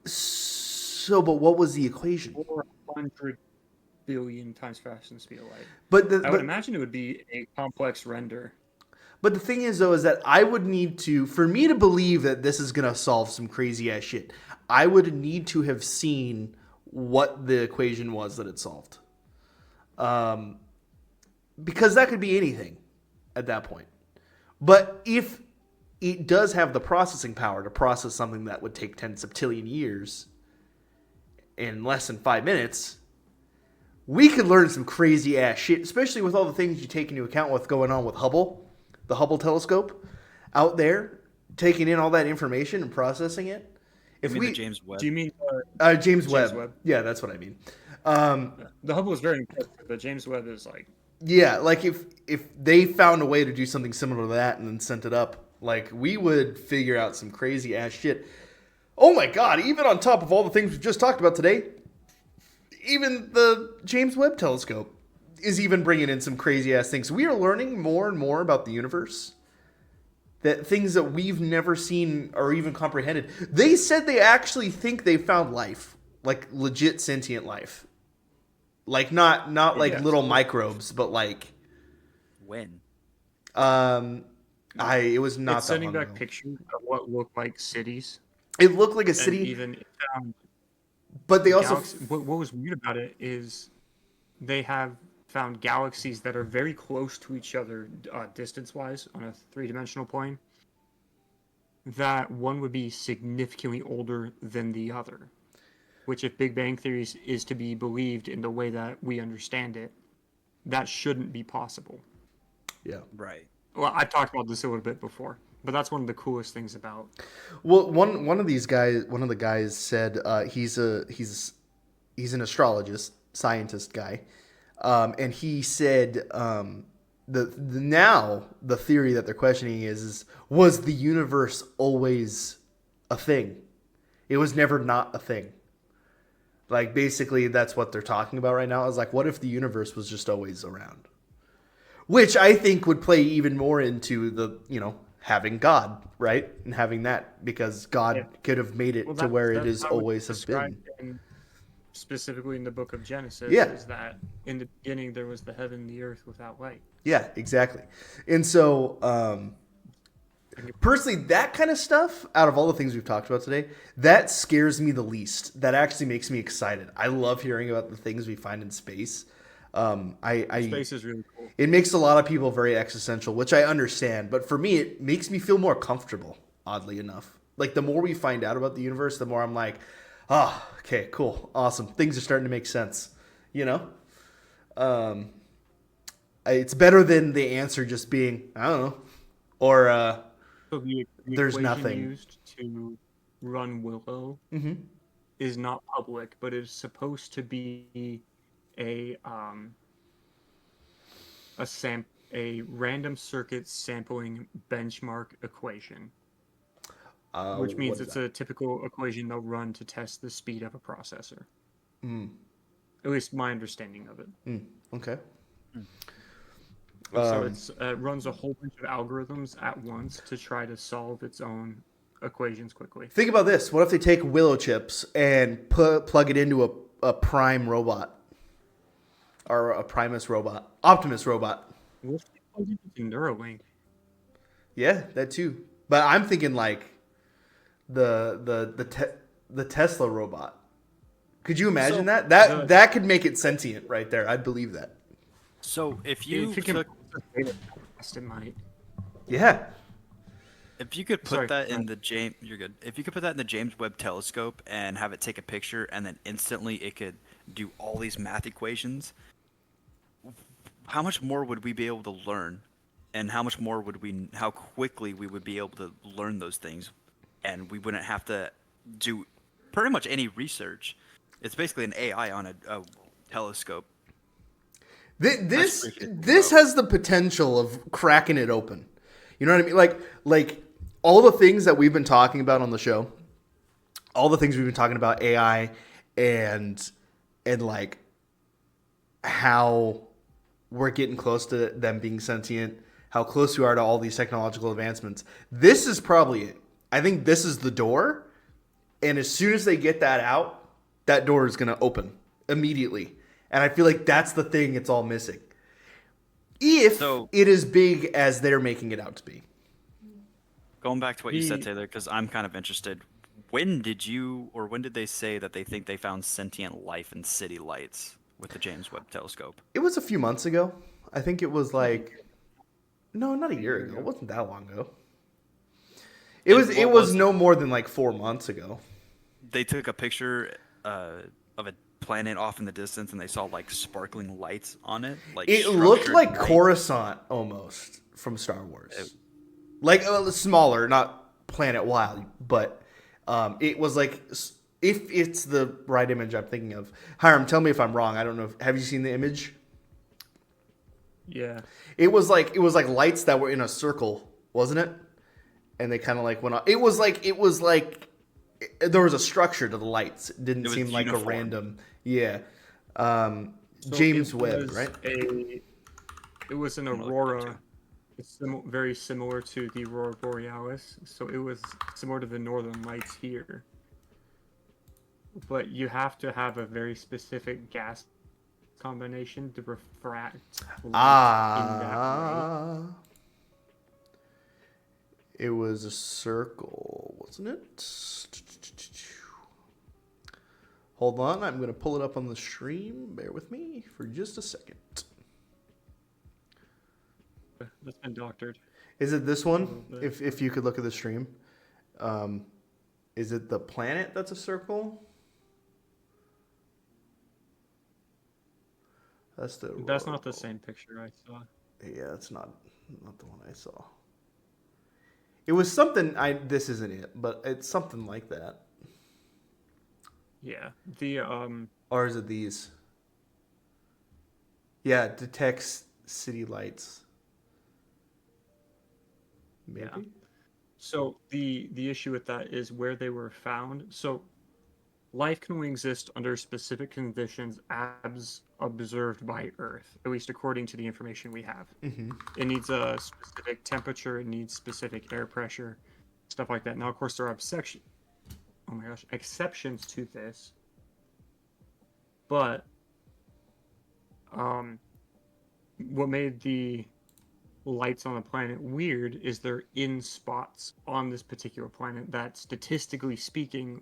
So, but what was the equation? 400 billion times faster than the speed of light. But I would imagine it would be a complex render. But the thing is, though, is that I would need to, for me to believe that this is going to solve some crazy ass shit, I would need to have seen what the equation was that it solved. Because that could be anything at that point. But if it does have the processing power to process something that would take 10 septillion years in less than 5 minutes, we could learn some crazy ass shit, especially with all the things you take into account what's going on with Hubble. The Hubble telescope out there, taking in all that information and processing it. If the James Webb. Do you mean James Webb? Yeah, that's what I mean. The Hubble is very impressive, but James Webb is like... Yeah, like if they found a way to do something similar to that and then sent it up, like we would figure out some crazy ass shit. Oh my god, even on top of all the things we just talked about today, even the James Webb telescope is even bringing in some crazy ass things. We are learning more and more about the universe. That things that we've never seen or even comprehended. They said they actually think they found life, like legit sentient life, like not like little microbes, but like when. It was not it's that sending long back ago. pictures of what looked like cities. It looked like a And city, even found but they also what was weird about it is they have found galaxies that are very close to each other distance-wise on a three-dimensional plane. That one would be significantly older than the other, which if Big Bang Theory is to be believed in the way that we understand it, that shouldn't be possible. yeah. Right. Well, I talked about this a little bit before, but that's one of the coolest things about. Well, one of the guys said he's an astrologist, scientist guy, and he said the theory that they're questioning is was the universe always a thing? It was never not a thing. Like basically that's what they're talking about right now. Is like what if the universe was just always around? Which I think would play even more into the having God, right? And having that because God could have made it to where it is always has been. Specifically in the book of Genesis, is that in the beginning there was the heaven and the earth without light. Yeah, exactly. And so, personally, that kind of stuff, out of all the things we've talked about today, that scares me the least. That actually makes me excited. I love hearing about the things we find in space. Space is really cool. It makes a lot of people very existential, which I understand. But for me, it makes me feel more comfortable, oddly enough. Like, the more we find out about the universe, the more I'm like, okay, cool, awesome. Things are starting to make sense, It's better than the answer just being, I don't know, or So the there's equation nothing. used to run Willow is not public, but it's supposed to be a random circuit sampling benchmark equation. Which means it's a typical equation they'll run to test the speed of a processor. At least my understanding of it. Okay. So it runs a whole bunch of algorithms at once to try to solve its own equations quickly. Think about this. What if they take Willow chips and plug it into a Prime robot? Or a Primus robot? Optimus robot? What if they plug it into Neuralink? Yeah, that too. But I'm thinking like the Tesla robot. Could you imagine that? That could make it sentient right there. I'd believe that. So if you took... It might. Yeah. If you could put that in the James... You're good. If you could put that in the James Webb telescope and have it take a picture and then instantly it could do all these math equations, how much more would we be able to learn? And how quickly we would be able to learn those things, and we wouldn't have to do pretty much any research. It's basically an AI on a telescope. This has the potential of cracking it open. You know what I mean? Like all the things that we've been talking about on the show, all the things we've been talking about AI and like how we're getting close to them being sentient, how close we are to all these technological advancements. This is probably it. I think this is the door, and as soon as they get that out, that door is going to open immediately. And I feel like that's the thing it's all missing. If it is big as they're making it out to be. Going back to what you said, Taylor, because I'm kind of interested. When did they say that they think they found sentient life in city lights with the James Webb Telescope? It was a few months ago. I think it was like, no, not a year ago. It wasn't that long ago. It was no more than like 4 months ago. They took a picture of a planet off in the distance, and they saw like sparkling lights on it. Like it looked like lights. Coruscant almost from Star Wars, like smaller, not planet wide, but it was like, if it's the right image I'm thinking of. Hyrum, tell me if I'm wrong. I don't know. Have you seen the image? Yeah. It was like lights that were in a circle, wasn't it? And they kind of like went off. It was like there was a structure to the lights. It didn't seem like uniform. A random. Yeah. James Webb, right? It was an aurora. It's very similar to the aurora borealis. So it was similar to the northern lights here. But you have to have a very specific gas combination to refract light in that way. It was a circle, wasn't it? Hold on, I'm going to pull it up on the stream. Bear with me for just a second. That's been doctored. Is it this one? If you could look at the stream. Is it the planet that's a circle? That's not the same picture I saw. Yeah, it's not the one I saw. It was something. This isn't it, but it's something like that. Yeah. Or is it these? Yeah, it detects city lights. Maybe. Yeah. So the issue with that is where they were found. So life can only exist under specific conditions as observed by Earth, at least according to the information we have. Mm-hmm. It needs a specific temperature, it needs specific air pressure, stuff like that. Now, of course, there are exceptions to this. But what made the lights on the planet weird is they're in spots on this particular planet that, statistically speaking,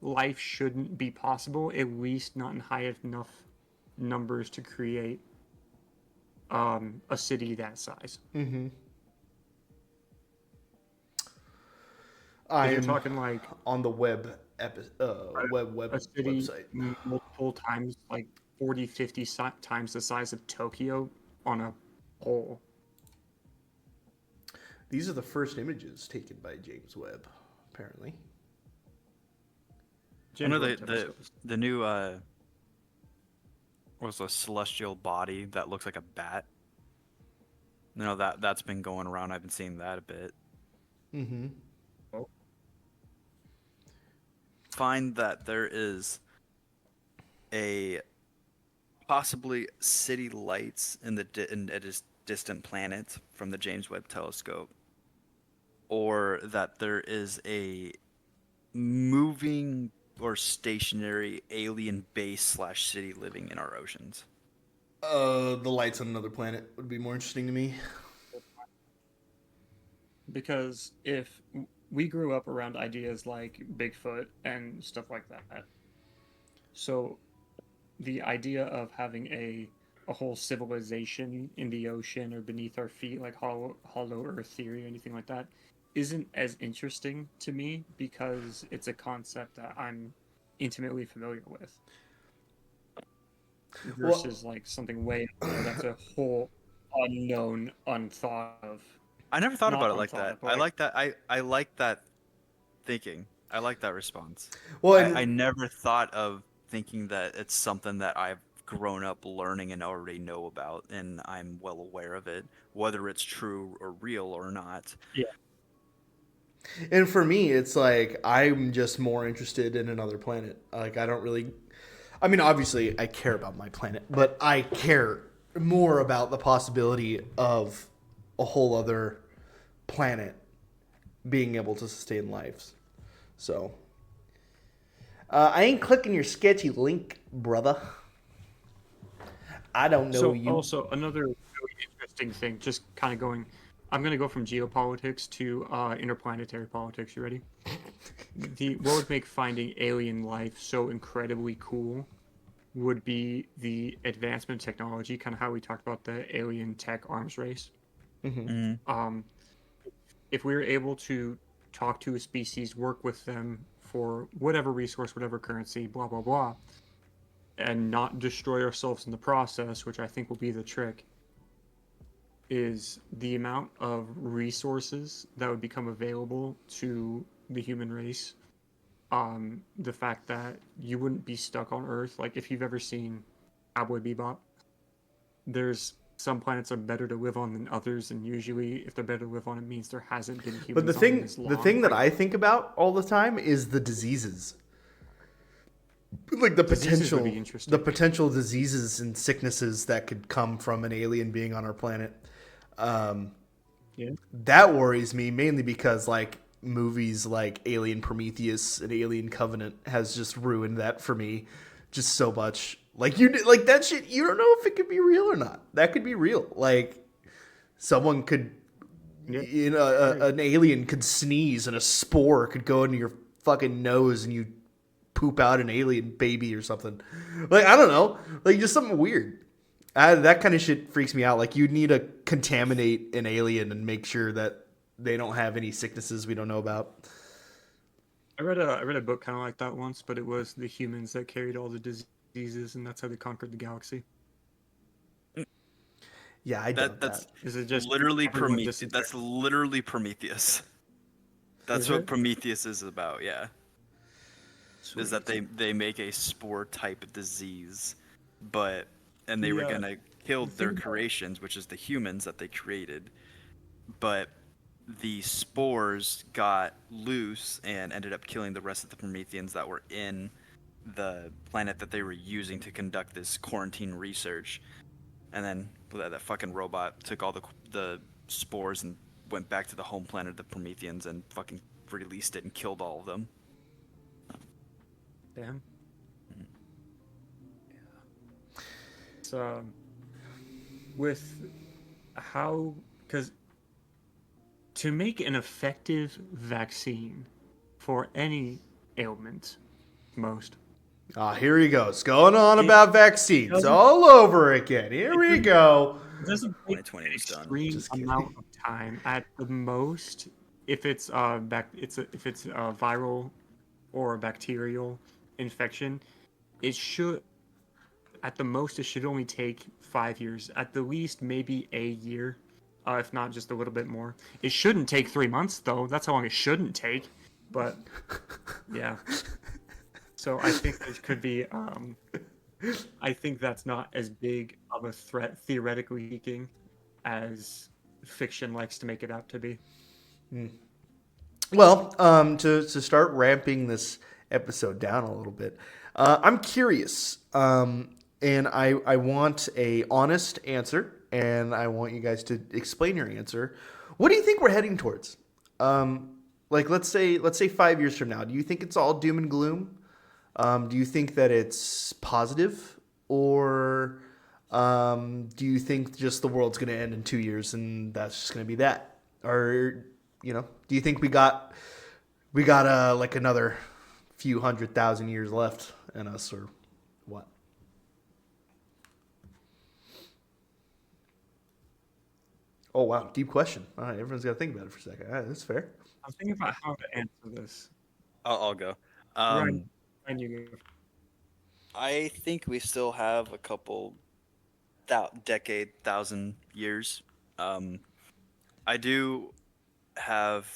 life shouldn't be possible, at least not in high enough numbers to create a city that size. Mm-hmm. You're talking like on the web a city website multiple times, like 40, 50 times the size of Tokyo on a pole. These are the first images taken by James Webb, apparently. I know the new was a celestial body that looks like a bat. You know, that's been going around. I've been seeing that a bit. Mm-hmm. Oh. Find that there is a possibly city lights in at a distant planet from the James Webb Telescope, or that there is a moving or stationary alien base / city living in our oceans. The lights on another planet would be more interesting to me. Because if we grew up around ideas like Bigfoot and stuff like that, so the idea of having a whole civilization in the ocean or beneath our feet, like hollow Earth theory or anything like that, isn't as interesting to me because it's a concept that I'm intimately familiar with. Versus like something way up there that's a whole unknown, unthought of. I never thought about it like that. I like that. I like that thinking. I like that response. Well, I never thought of thinking that it's something that I've grown up learning and already know about, and I'm well aware of it, whether it's true or real or not. Yeah. And for me, it's like I'm just more interested in another planet. Like I don't really I mean, obviously, I care about my planet, but I care more about the possibility of a whole other planet being able to sustain lives. So, I ain't clicking your sketchy link, brother. I don't know So you. also another really interesting thing, just kind of going. I'm gonna go from geopolitics to interplanetary politics. You ready? What would make finding alien life so incredibly cool would be the advancement of technology, kind of how we talked about the alien tech arms race. Mhm. Um, if we were able to talk to a species, work with them for whatever resource, whatever currency, blah blah blah, and not destroy ourselves in the process, which I think will be the trick, is the amount of resources that would become available to the human race. The fact that you wouldn't be stuck on Earth, like if you've ever seen Cowboy Bebop, there's some planets are better to live on than others, and usually if they're better to live on, it means there hasn't been But humans on them as the long. thing that I think about all the time is the diseases. Like Diseases would be interesting. the potential diseases and sicknesses that could come from an alien being on our planet. Yeah. That worries me mainly because like movies like Alien Prometheus and Alien Covenant has just ruined that for me just so much. Like like that shit, you don't know if it could be real or not. That could be real. Like someone could, Yeah. an alien could sneeze and a spore could go into your fucking nose and you poop out an alien baby or something. Like I don't know, like just something weird. That kind of shit freaks me out. Like you need to contaminate an alien and make sure that they don't have any sicknesses we don't know about. I read a book kind of like that once, but it was the humans that carried all the diseases, and that's how they conquered the galaxy. Yeah, I doubt That's that. Is it just literally everyone just Prometheus. That's literally Prometheus. That's Is what it? Prometheus is about. Yeah, is that Sweet. they make a spore type disease, and they The were gonna kill the their thing about creations, which is the humans that they created, but the spores got loose and ended up killing the rest of the Prometheans that were in the planet that they were using to conduct this quarantine research. And then that fucking robot took all the spores and went back to the home planet of the Prometheans and fucking released it and killed all of them. damn. So with how because to make an effective vaccine for any ailment, most Ah, here he goes. Going on It about vaccines doesn't all over again. Here it we doesn't go. it doesn't take 2020 an was done. extreme Just kidding. amount of time. At the most, if it's if it's a viral or a bacterial infection, it should at the most it should only take 5 years. At the least, maybe a year, if not just a little bit more. It shouldn't take 3 months though. That's how long it shouldn't take. But yeah. So I think it could be. I think that's not as big of a threat, theoretically speaking, as fiction likes to make it out to be. Well, to start ramping this episode down a little bit, I'm curious, and I want a honest answer, and I want you guys to explain your answer. What do you think we're heading towards? Like let's say 5 years from now, do you think it's all doom and gloom? Do you think that it's positive, or do you think just the world's going to end in 2 years and that's just going to be that? Or do you think we got like another few 100,000 years left in us, or what? Oh wow, deep question. All right, everyone's got to think about it for a second. All right, that's fair. I'm thinking about how to answer this. I'll go. Ryan, you go. I think we still have a couple thousand years. I do have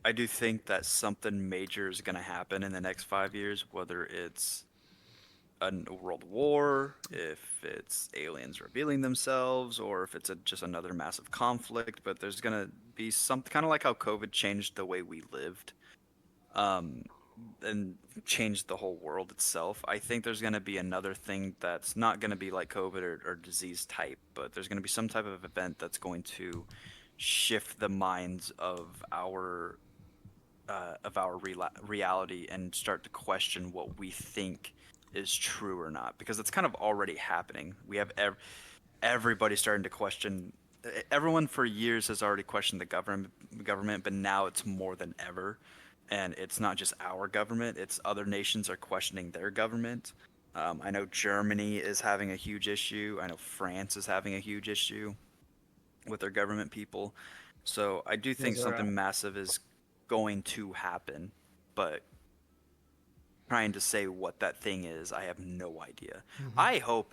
I do think that something major is going to happen in the next 5 years, whether it's a world war, if it's aliens revealing themselves, or if it's just another massive conflict. But there's going to be some kind of like how COVID changed the way we lived. Um, and change the whole world itself. I think there's going to be another thing that's not going to be like COVID or disease type, but there's going to be some type of event that's going to shift the minds of our reality and start to question what we think is true or not, because it's kind of already happening. We have everybody starting to question. Everyone for years has already questioned the government, but now it's more than ever. And it's not just our government; it's other nations are questioning their government. I know Germany is having a huge issue. I know France is having a huge issue with their government people. So I do think Those are something massive is going to happen, but trying to say what that thing is, I have no idea. I hope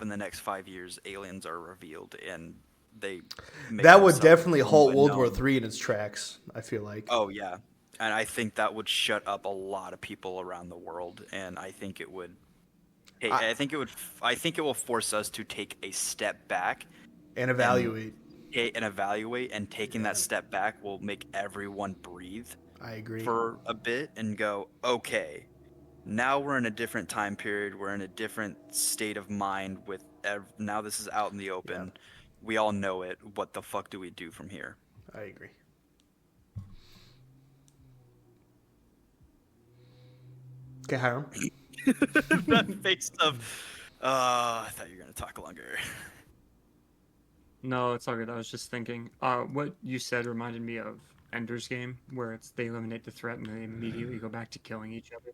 in the next 5 years aliens are revealed and they make That would themselves definitely halt World War unknown. III in its tracks, I feel like. Oh yeah. And I think that would shut up a lot of people around the world, and I think it would I, I think it will force us to take a step back and and evaluate. and evaluate, and taking that step back will make everyone breathe I agree. for a bit and go, okay, now we're in a different time period. We're in a different state of mind with now this is out in the Yeah, open. We all know it. What the fuck do we do from here? I agree. Okay, Hiram. That face of, I thought you were gonna talk longer. No, it's all good. I was just thinking. What you said reminded me of Ender's Game, where it's they eliminate the threat and they immediately go back to killing each other.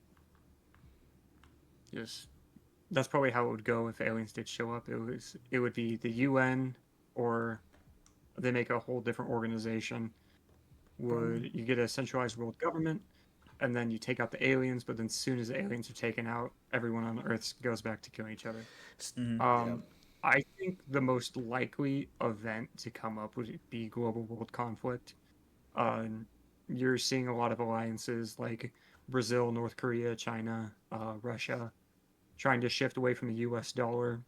Just that's probably how it would go if aliens did show up. It would be the UN, or they make a whole different organization. Would you get a centralized world government, and then you take out the aliens, but then as soon as the aliens are taken out, everyone on Earth goes back to killing each other. Mhm. I think the most likely event to come up would be global world conflict. Um, you're seeing a lot of alliances like Brazil, North Korea, China, Russia, trying to shift away from the US dollar.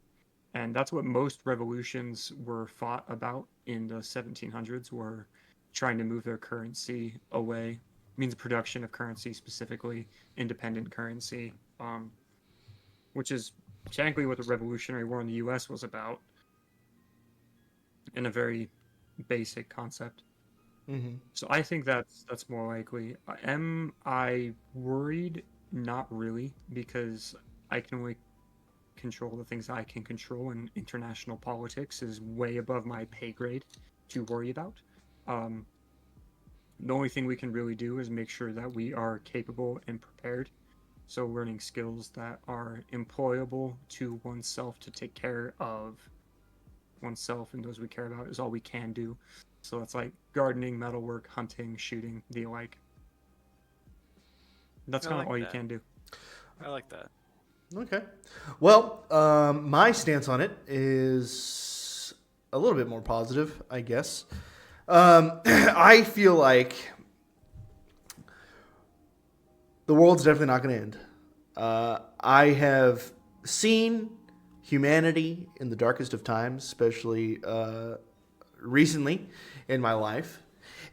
And that's what most revolutions were fought about in the 1700s, were trying to move their currency away. Means production of currency, specifically independent currency, which is technically what the Revolutionary War in the US was about in a very basic concept. Mm-hmm. So I think that's more likely. Am I worried? Not really, because I can only control the things I can control, and international politics is way above my pay grade to worry about. Um, the only thing we can really do is make sure that we are capable and prepared. So learning skills that are employable to oneself to take care of oneself and those we care about is all we can do. So that's like gardening, metalwork, hunting, shooting, the like. That's I kind of like all you that. can do. I like that. Okay. Well, my stance on it is a little bit more positive, I guess. I feel like the world's definitely not going to end. I have seen humanity in the darkest of times, especially recently in my life.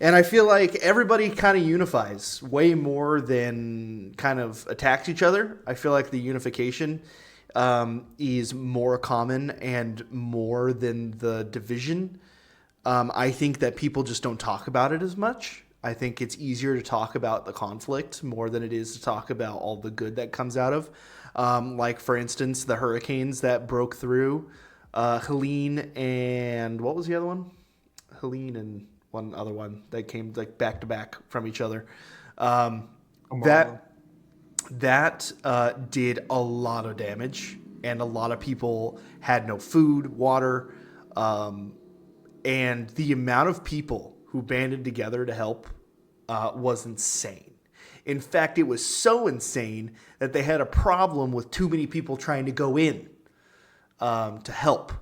And I feel like everybody kind of unifies way more than kind of attacks each other. I feel like the unification is more common and more than the division. I think that people just don't talk about it as much. I think it's easier to talk about the conflict more than it is to talk about all the good that comes out of. Like, for instance, the hurricanes that broke through, Helene and what was the other one? Helene and one other one that came like back to back from each other. That did a lot of damage, and a lot of people had no food, water, and the amount of people who banded together to help was insane. In fact, it was so insane that they had a problem with too many people trying to go in to help.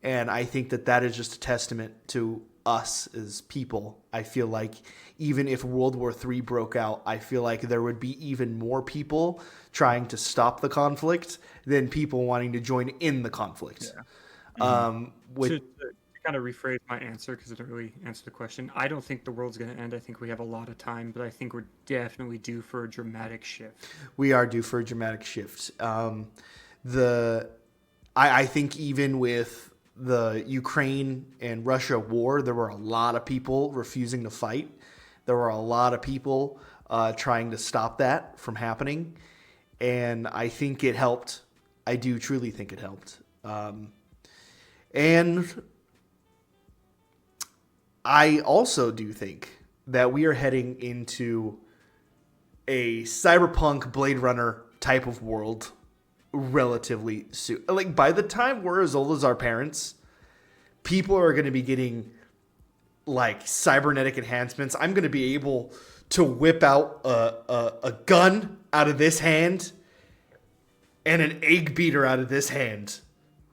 And I think that that is just a testament to us as people. I feel like even if World War III broke out, I feel like there would be even more people trying to stop the conflict than people wanting to join in the conflict. Yeah. With To kind of rephrase my answer because it didn't really answer the question. I don't think the world's going to end. I think we have a lot of time, but I think we're definitely due for a dramatic shift. We are due for a dramatic shift. I think even with the Ukraine and Russia war, there were a lot of people refusing to fight. There were a lot of people trying to stop that from happening. And I think it helped. I do truly think it helped. And I also do think that we are heading into a cyberpunk Blade Runner type of world relatively soon. Like, by the time we're as old as our parents, people are going to be getting like cybernetic enhancements. I'm going to be able to whip out a gun out of this hand and an egg beater out of this hand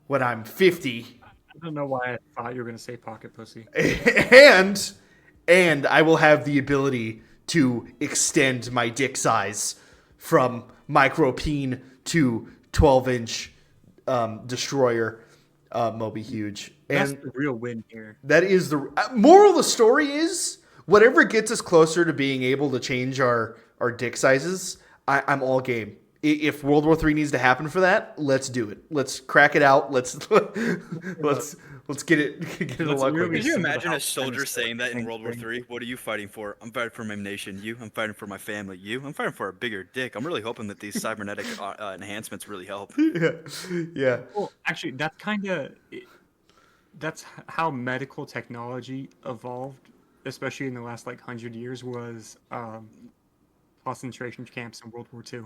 when I'm 50. I don't know why I thought you were going to say pocket pussy. And I will have the ability to extend my dick size from micro peen to 12-inch destroyer. Moby huge. That's And the real win here. that is the moral of the story is whatever gets us closer to being able to change our dick sizes, I'm all game. If World War III needs to happen for that, let's do it. Let's crack it out. Let's get it a lot quicker. Could you imagine a soldier saying that in World War III? What are you fighting for? I'm fighting for my nation. You? I'm fighting for my family. You? I'm fighting for a bigger dick. I'm really hoping that these cybernetic enhancements really help. Yeah. Well, actually, that's how medical technology evolved, especially in the last 100 years, was concentration camps in World War II.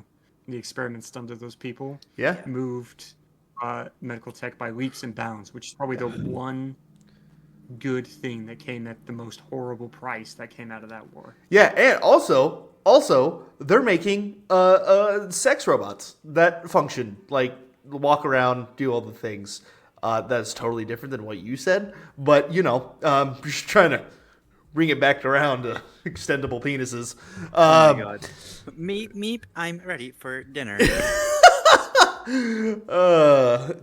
The experiments done to those people Yeah. moved medical tech by leaps and bounds, which is probably the one good thing that came at the most horrible price that came out of that war. Yeah, and also they're making sex robots that function, like walk around, do all the things. That's totally different than what you said, but just trying to bring it back around to extendable penises. Oh my god. Meep, I'm ready for dinner.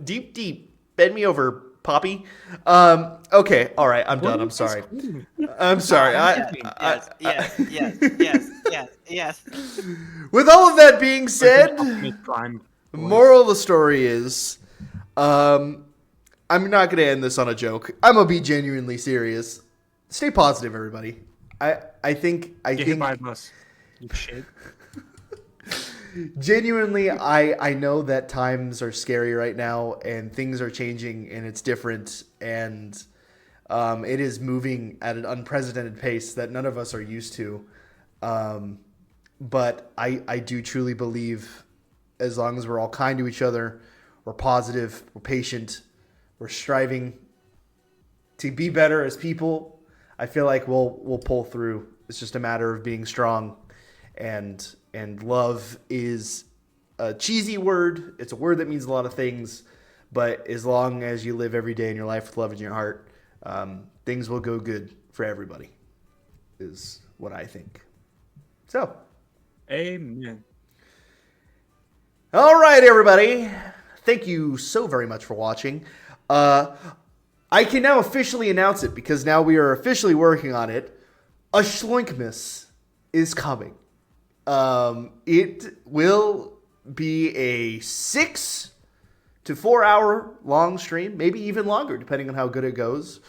Deep. Bend me over, Poppy. Okay, all right, I'm done. I'm sorry. I'm sorry. Yes. With all of that being said, Prime the moral of the story is, I'm not going to end this on a joke. I'm going to be genuinely serious. Stay positive, everybody. I think Get hit by a bus. You shit. genuinely, I know that times are scary right now and things are changing and it's different and it is moving at an unprecedented pace that none of us are used to. But I do truly believe as long as we're all kind to each other, we're positive, we're patient, we're striving to be better as people, I feel like we'll pull through. It's just a matter of being strong, and love is a cheesy word. It's a word that means a lot of things, but as long as you live every day in your life with love in your heart, things will go good for everybody, is what I think. So, Amen. all right, everybody. Thank you so very much for watching. I can now officially announce it because now we are officially working on it. A Shloinkmas is coming. It will be a 6 to 4 hour long stream, maybe even longer, depending on how good it goes.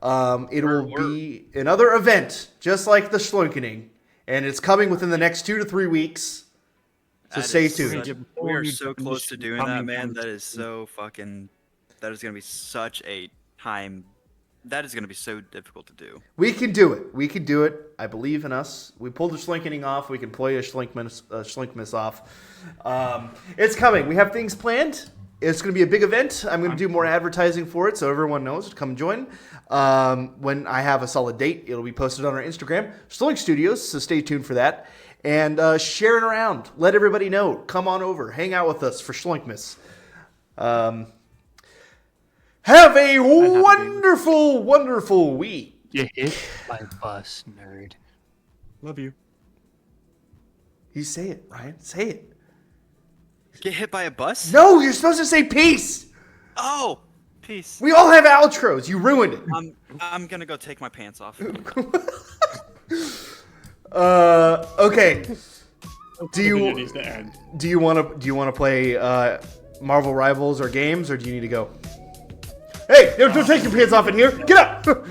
It will be another event, just like the Shloinkening, and it's coming within the next 2 to 3 weeks. So stay tuned. We are so close to doing that, man. That is so fucking. That is going to be such a time. That is going to be so difficult to do. We can do it. I believe in us. We pulled the Shlinkening off. We can play a Shlinkmas off. It's coming. We have things planned. It's going to be a big event. I'm going to do more advertising for it so everyone knows to come join. When I have a solid date, it'll be posted on our Instagram, Shloink Studios, so stay tuned for that. And share it around. Let everybody know. Come on over. Hang out with us for Shlinkmas. Have a wonderful, wonderful week. Get hit by a bus, nerd. Love you. You say it, Ryan. Say it. Get hit by a bus? No, you're supposed to say peace. Oh, Peace. We all have outros. You ruined it. I'm gonna go take my pants off. Okay. Do Video you needs to end. want to play Marvel Rivals or games, or do you need to go? Hey, don't take your pants off in here. Get up.